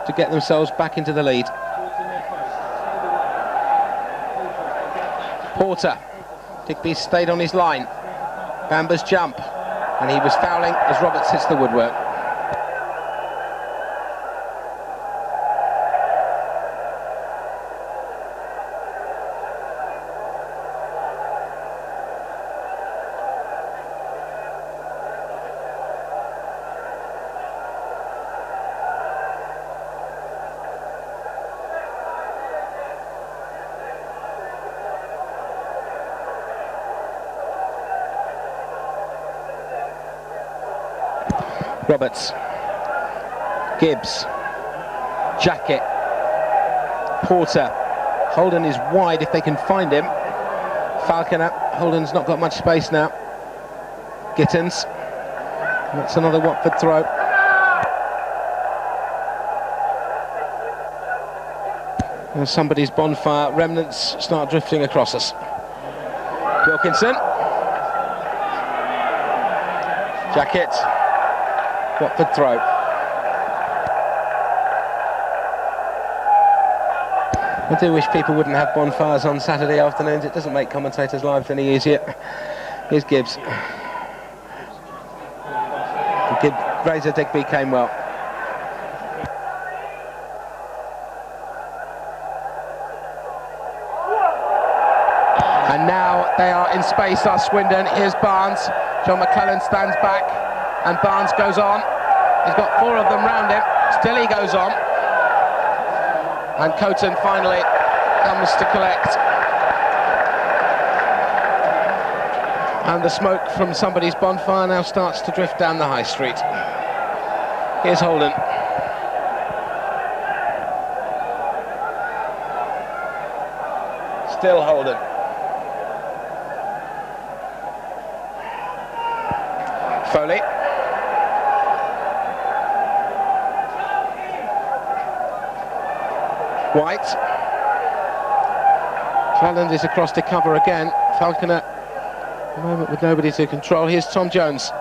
A: to get themselves back into the lead. Porter. Digby stayed on his line. Bamber's jump. And he was fouling as Roberts hits the woodwork. Roberts, Gibbs, Jackett, Porter. Holden is wide if they can find him. Falconer, Holden's not got much space now. Gittens, that's another Watford throw. There's somebody's bonfire remnants start drifting across us. Wilkinson, Jackett, Watford throw. I do wish people wouldn't have bonfires on Saturday afternoons. It doesn't make commentators' lives any easier. Here's Gibbs. Razor Digby came well. And now they are in space, are Swindon. Here's Barnes. John McClelland stands back and Barnes goes on. He's got 4 of them round him. Still he goes on. And Coton finally comes to collect. And the smoke from somebody's bonfire now starts to drift down the high street. Here's Holden. Still Holden. Foley. White. McClelland is across to cover again. Falconer, a moment with nobody to control. Here's Tom Jones.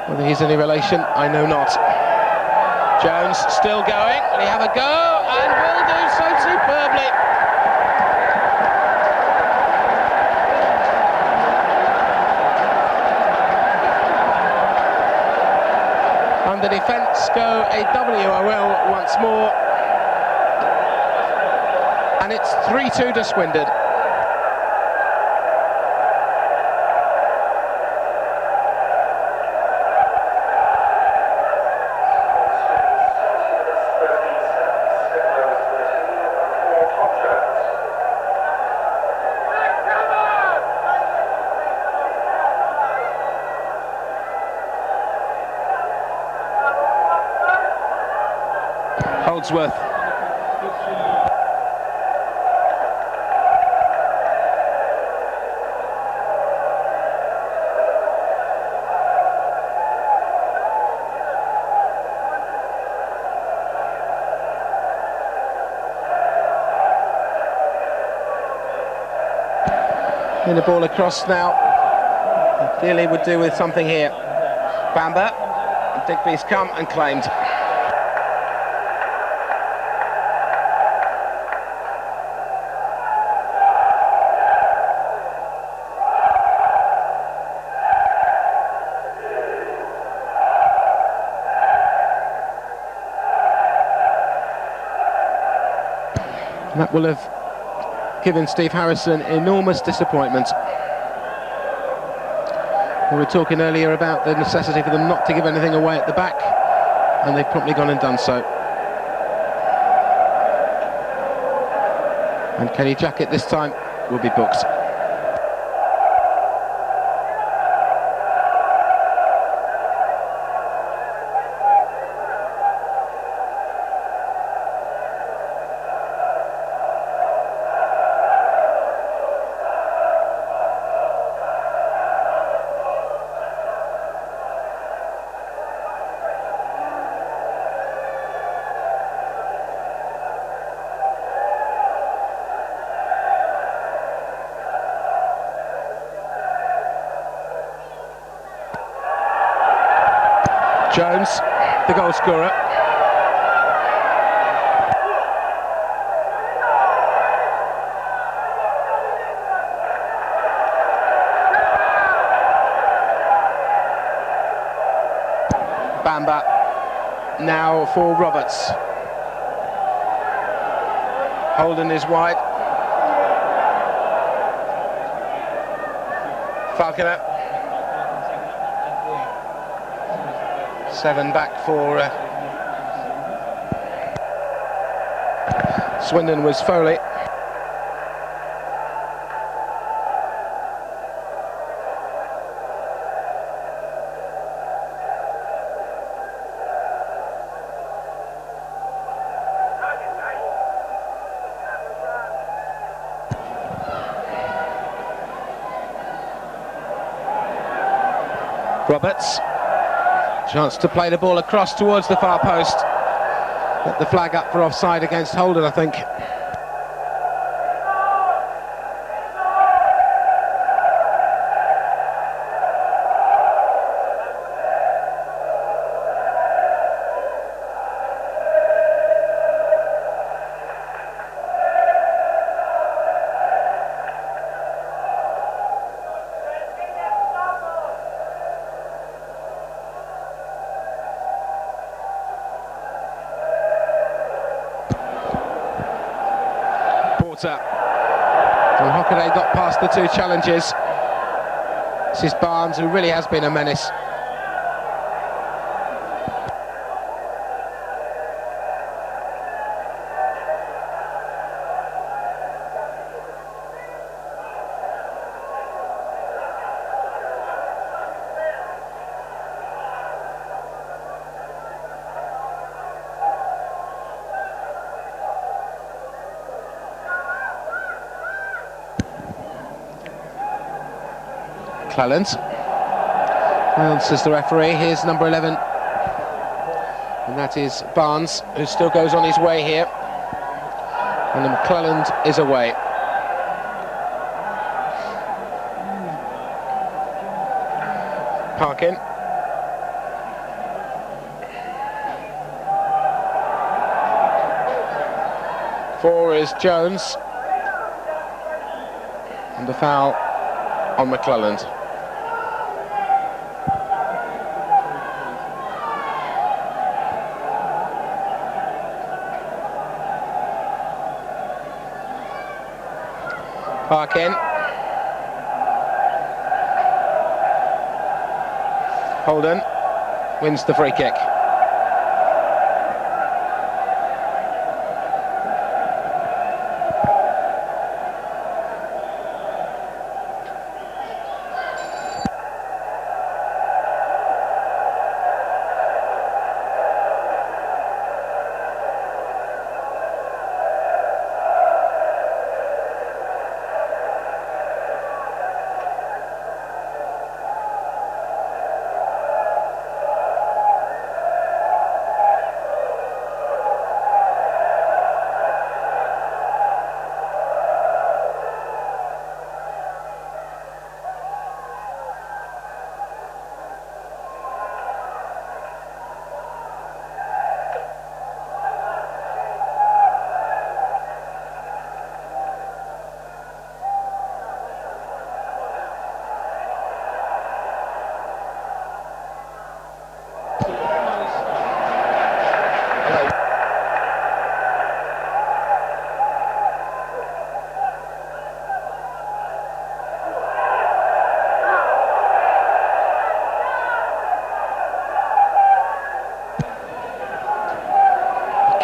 A: Whether he's any relation, I know not. Jones still going. Will he have a go? And will do so superbly. And the defence go a W, I will, once more. And it's 3-2 to Swindon. Holdsworth. In the ball across now. Ideally would do with something here. Bamber. Digby's come and claimed. And that will have given Steve Harrison enormous disappointment. We were talking earlier about the necessity for them not to give anything away at the back, and they've promptly gone and done so. And Kenny Jackett this time will be booked. Jones, the goal scorer. Bamber now for Roberts. Holden is wide. Falconer. 7 back for Swindon was Foley. Roberts, chance to play the ball across towards the far post. Put the flag up for offside against Holden, I think. And Hockaday got past the two challenges. This is Barnes, who really has been a menace. McClelland. Well, says the referee, here's number 11. And that is Barnes, who still goes on his way here. And the McClelland is away. Parkin. Four is Jones. And the foul on McClelland. Parkin. Holden wins the free kick.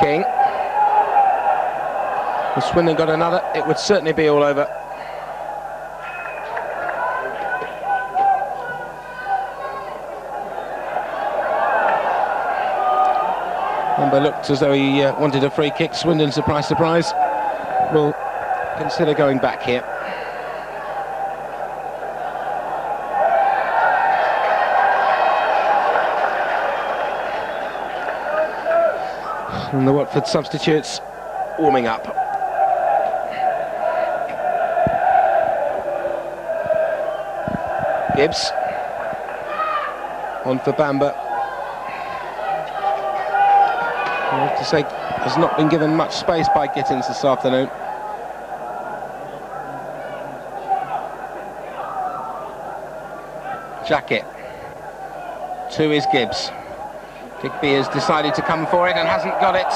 A: King. If Swindon got another, it would certainly be all over. Bamber looked as though he wanted a free kick. Swindon, surprise, surprise, will consider going back here. And the Watford substitutes warming up. Gibbs on for Bamber. I have to say, has not been given much space by Gittens this afternoon. Jackett. Two is Gibbs. Digby has decided to come for it and hasn't got it.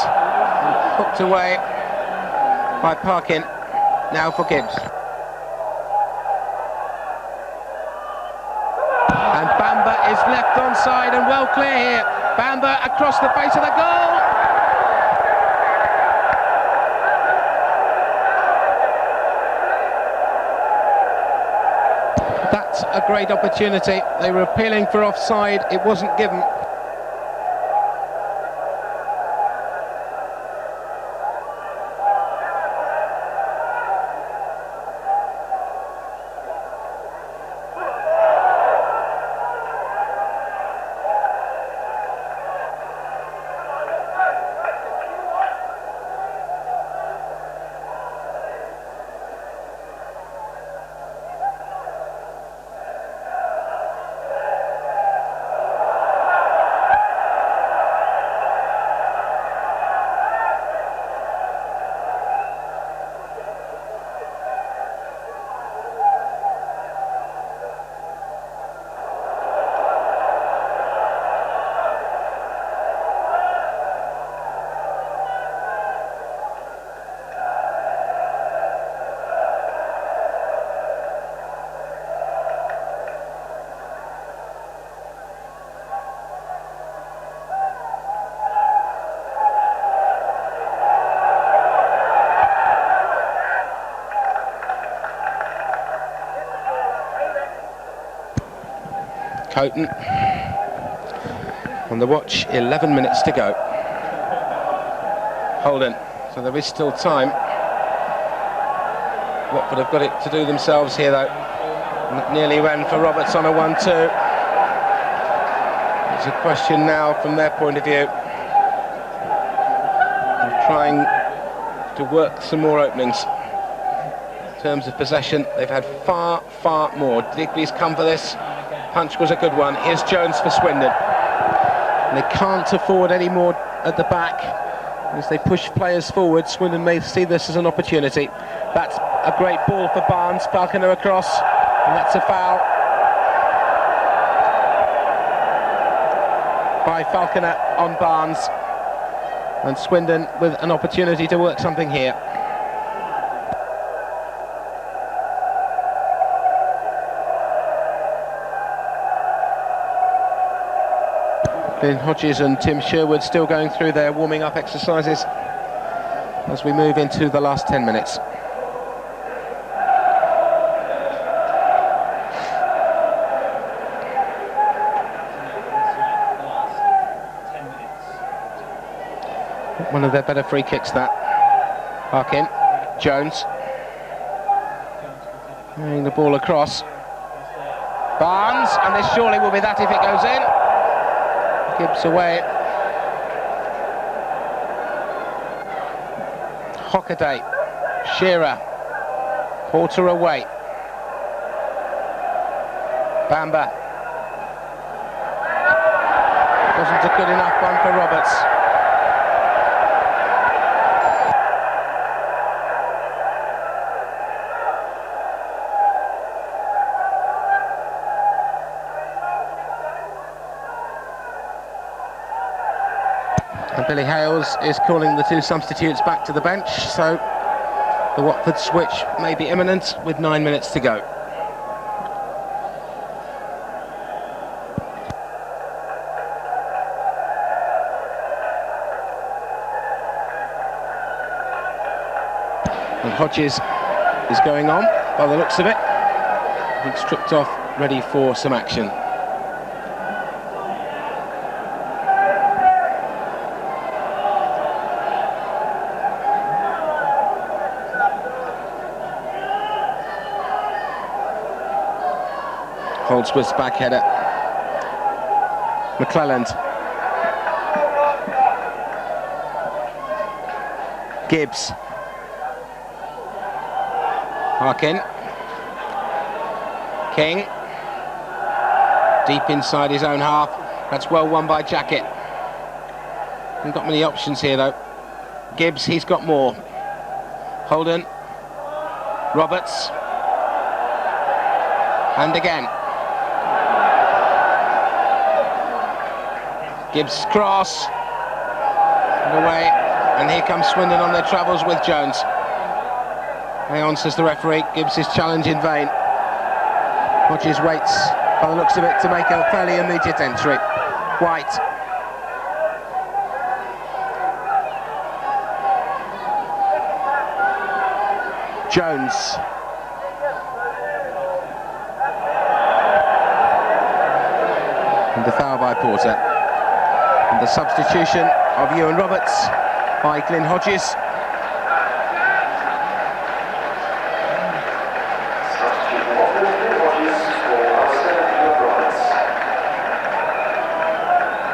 A: Hooked away by Parkin. Now for Gibbs. And Bamber is left onside and well clear here. Bamber across the face of the goal. That's a great opportunity. They were appealing for offside. It wasn't given. Coton. On the watch, 11 minutes to go. Holden, so there is still time. Watford have got it to do themselves here though. Nearly ran for Roberts on a 1-2. It's a question now from their point of view. They're trying to work some more openings. In terms of possession, they've had far, far more. Digby's come for this. Punch was a good one. Here's Jones for Swindon. And they can't afford any more at the back. As they push players forward, Swindon may see this as an opportunity. That's a great ball for Barnes. Falconer across, and that's a foul by Falconer on Barnes. And Swindon with an opportunity to work something here. Glyn Hodges and Tim Sherwood still going through their warming up exercises as we move into the last 10 minutes. One of their better free kicks, that. Parkin, Jones. Laying the ball across. Barnes, and this surely will be that if it goes in. Gibbs away. Hockaday, Shearer, Porter away. Bamber. Wasn't a good enough one for Roberts. And Billy Hales is calling the two substitutes back to the bench, so the Watford switch may be imminent with 9 minutes to go. And Hodges is going on by the looks of it. I think stripped off, ready for some action. Holdsworth's back header. McClelland. Gibbs. Parkin. King. Deep inside his own half. That's well won by Jackett. Hasn't got many options here though. Gibbs, he's got more. Holden. Roberts. And again. Gibbs cross and away, and here comes Swindon on their travels with Jones. Hang on, says the referee. Gibbs' challenge in vain. Hodges waits, by the looks of it, to make a fairly immediate entry. White. Jones. And the foul by Porter. And the substitution of Ewan Roberts by Glyn Hodges.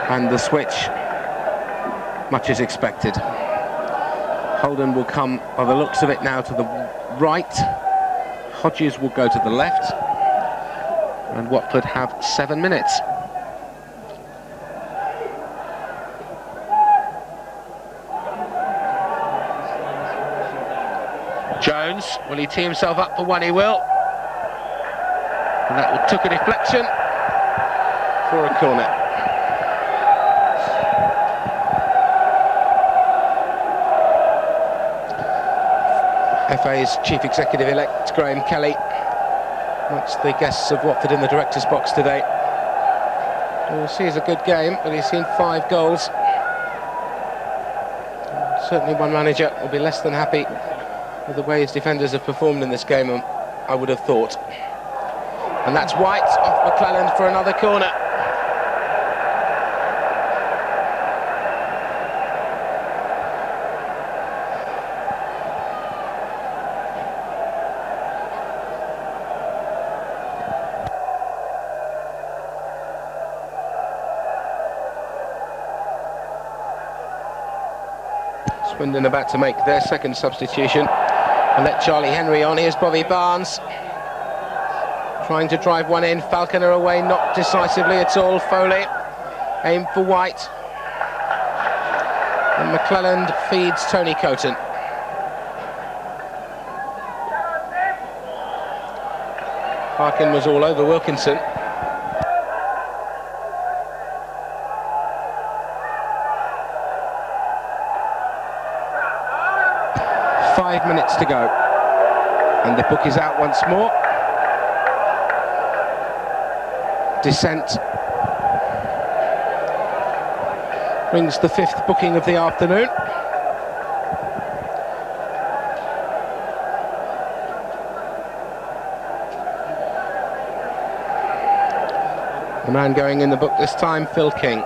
A: And the switch, much as expected. Holden will come, by the looks of it now, to the right. Hodges will go to the left. And Watford have 7 minutes. Jones, will he tee himself up for one? He will. And that took a deflection for a corner. FA's Chief Executive-elect, Graham Kelly, amongst the guests of Watford in the director's box today. We'll see it's a good game, but he's seen 5 goals. Certainly one manager will be less than happy with the way his defenders have performed in this game, I would have thought. And that's White off McClelland for another corner. Swindon about to make their second substitution and let Charlie Henry on. Here's Bobby Barnes trying to drive one in. Falconer away, not decisively at all. Foley aimed for White, and McClelland feeds Tony Coton. Parkin was all over Wilkinson. Minutes to go, and the book is out once more. Descent brings the fifth booking of the afternoon. The man going in the book this time, Phil King.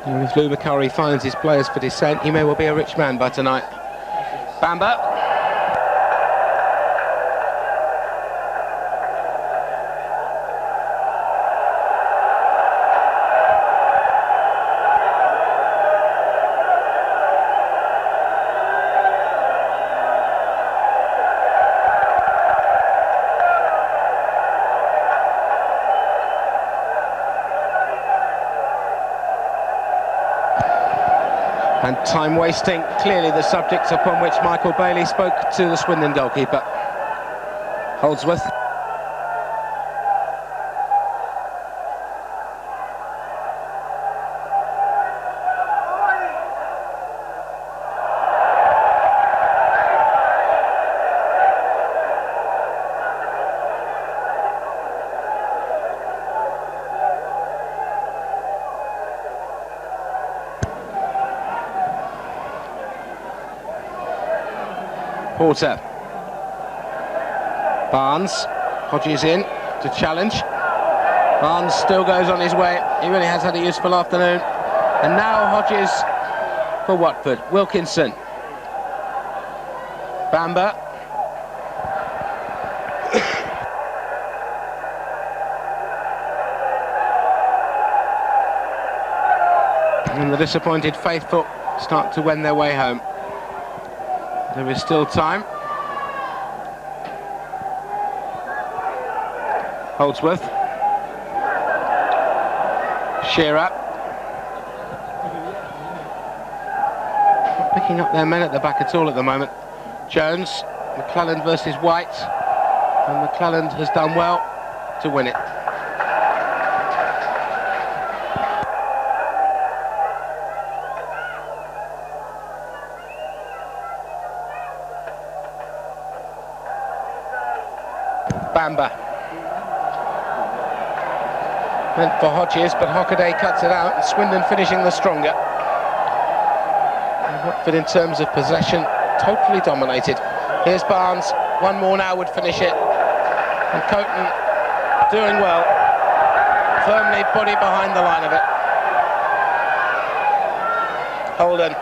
A: And if Lou Macari finds his players for descent, he may well be a rich man by tonight. Bamber. And time wasting, clearly the subject upon which Michael Bailey spoke to the Swindon goalkeeper. Holdsworth. Porter. Barnes. Hodges in to challenge. Barnes still goes on his way. He really has had a useful afternoon. And now Hodges for Watford. Wilkinson. Bamber. And the disappointed faithful start to wend their way home. There is still time. Holdsworth. Shearer. Not picking up their men at the back at all at the moment. Jones. McClelland versus White. And McClelland has done well to win it. Bamber. Meant for Hodges, but Hockaday cuts it out, and Swindon finishing the stronger. And Watford, in terms of possession, totally dominated. Here's Barnes. One more now would finish it. And Coton doing well. Firmly body behind the line of it. Holden.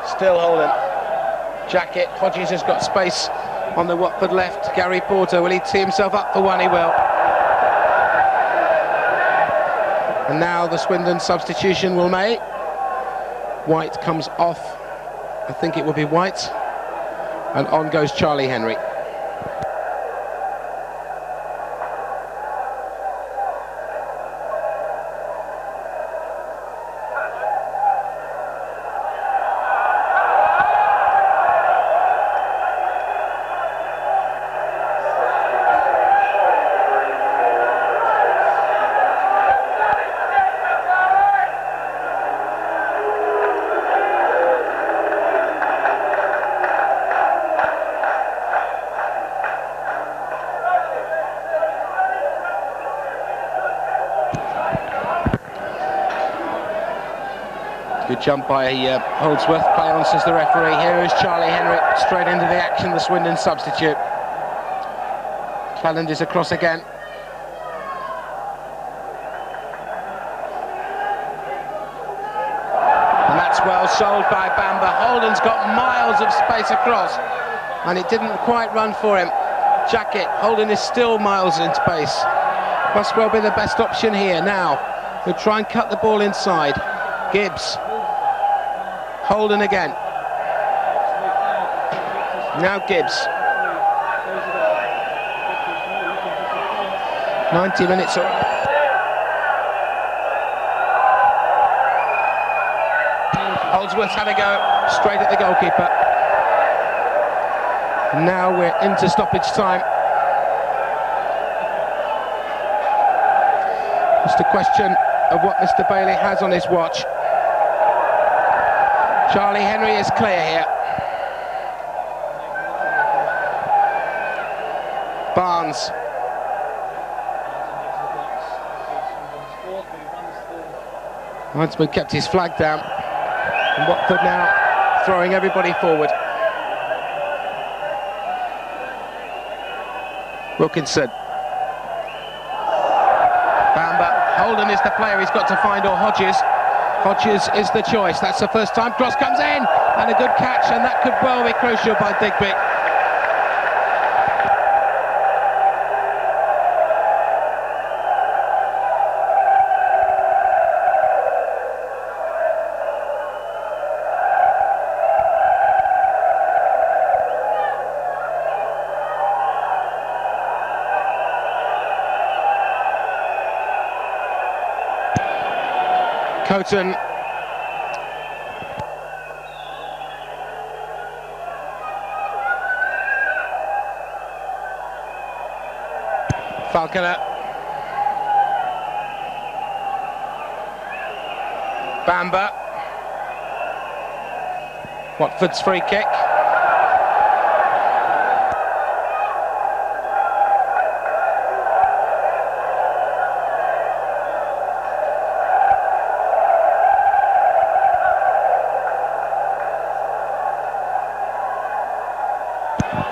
A: Still Holden. Jackett. Hodges has got space on the Watford left. Gary Porter, will he tee himself up for one? He will. And now the Swindon substitution will make. White comes off. I think it will be White. And on goes Charlie Henry. Good jump by Holdsworth. Play on, says the referee. Here is Charlie Henry straight into the action, the Swindon substitute. McClelland is across again. And that's well sold by Bamber. Holden's got miles of space across, and it didn't quite run for him. Jackett, Holden is still miles in space. Must well be the best option here now. He'll try and cut the ball inside. Gibbs. Holden again. Now Gibbs. 90 minutes up. Holdsworth had a go straight at the goalkeeper. Now we're into stoppage time. Just a question of what Mr. Bailey has on his watch. Charlie Henry is clear here. Barnes. Huntsman kept his flag down. And Watford now throwing everybody forward. Wilkinson. Bamber. Holden is the player he's got to find, or Hodges. Hodges is the choice. That's the first time. Cross comes in, and a good catch, and that could well be crucial by Digby. Coton. Falconer. Bamber. Watford's free kick.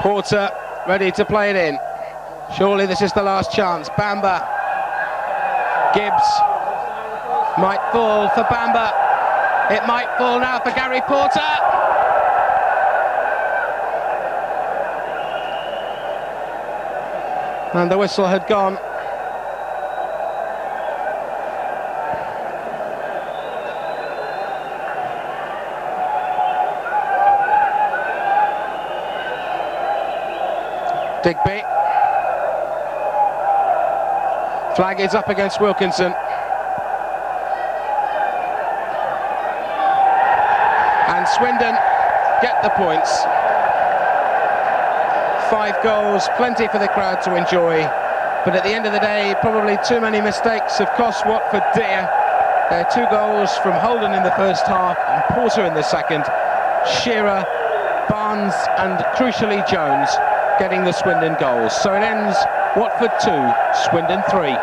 A: Porter ready to play it in. Surely this is the last chance. Bamber. Gibbs. Might fall for Bamber. It might fall now for Gary Porter. And the whistle had gone. Digby. Flag is up against Wilkinson. And Swindon get the points. 5 goals, plenty for the crowd to enjoy. But at the end of the day, probably too many mistakes have cost Watford dear. There are 2 goals from Holden in the first half and Porter in the second. Shearer, Barnes and crucially Jones getting the Swindon goals. So it ends Watford 2, Swindon 3.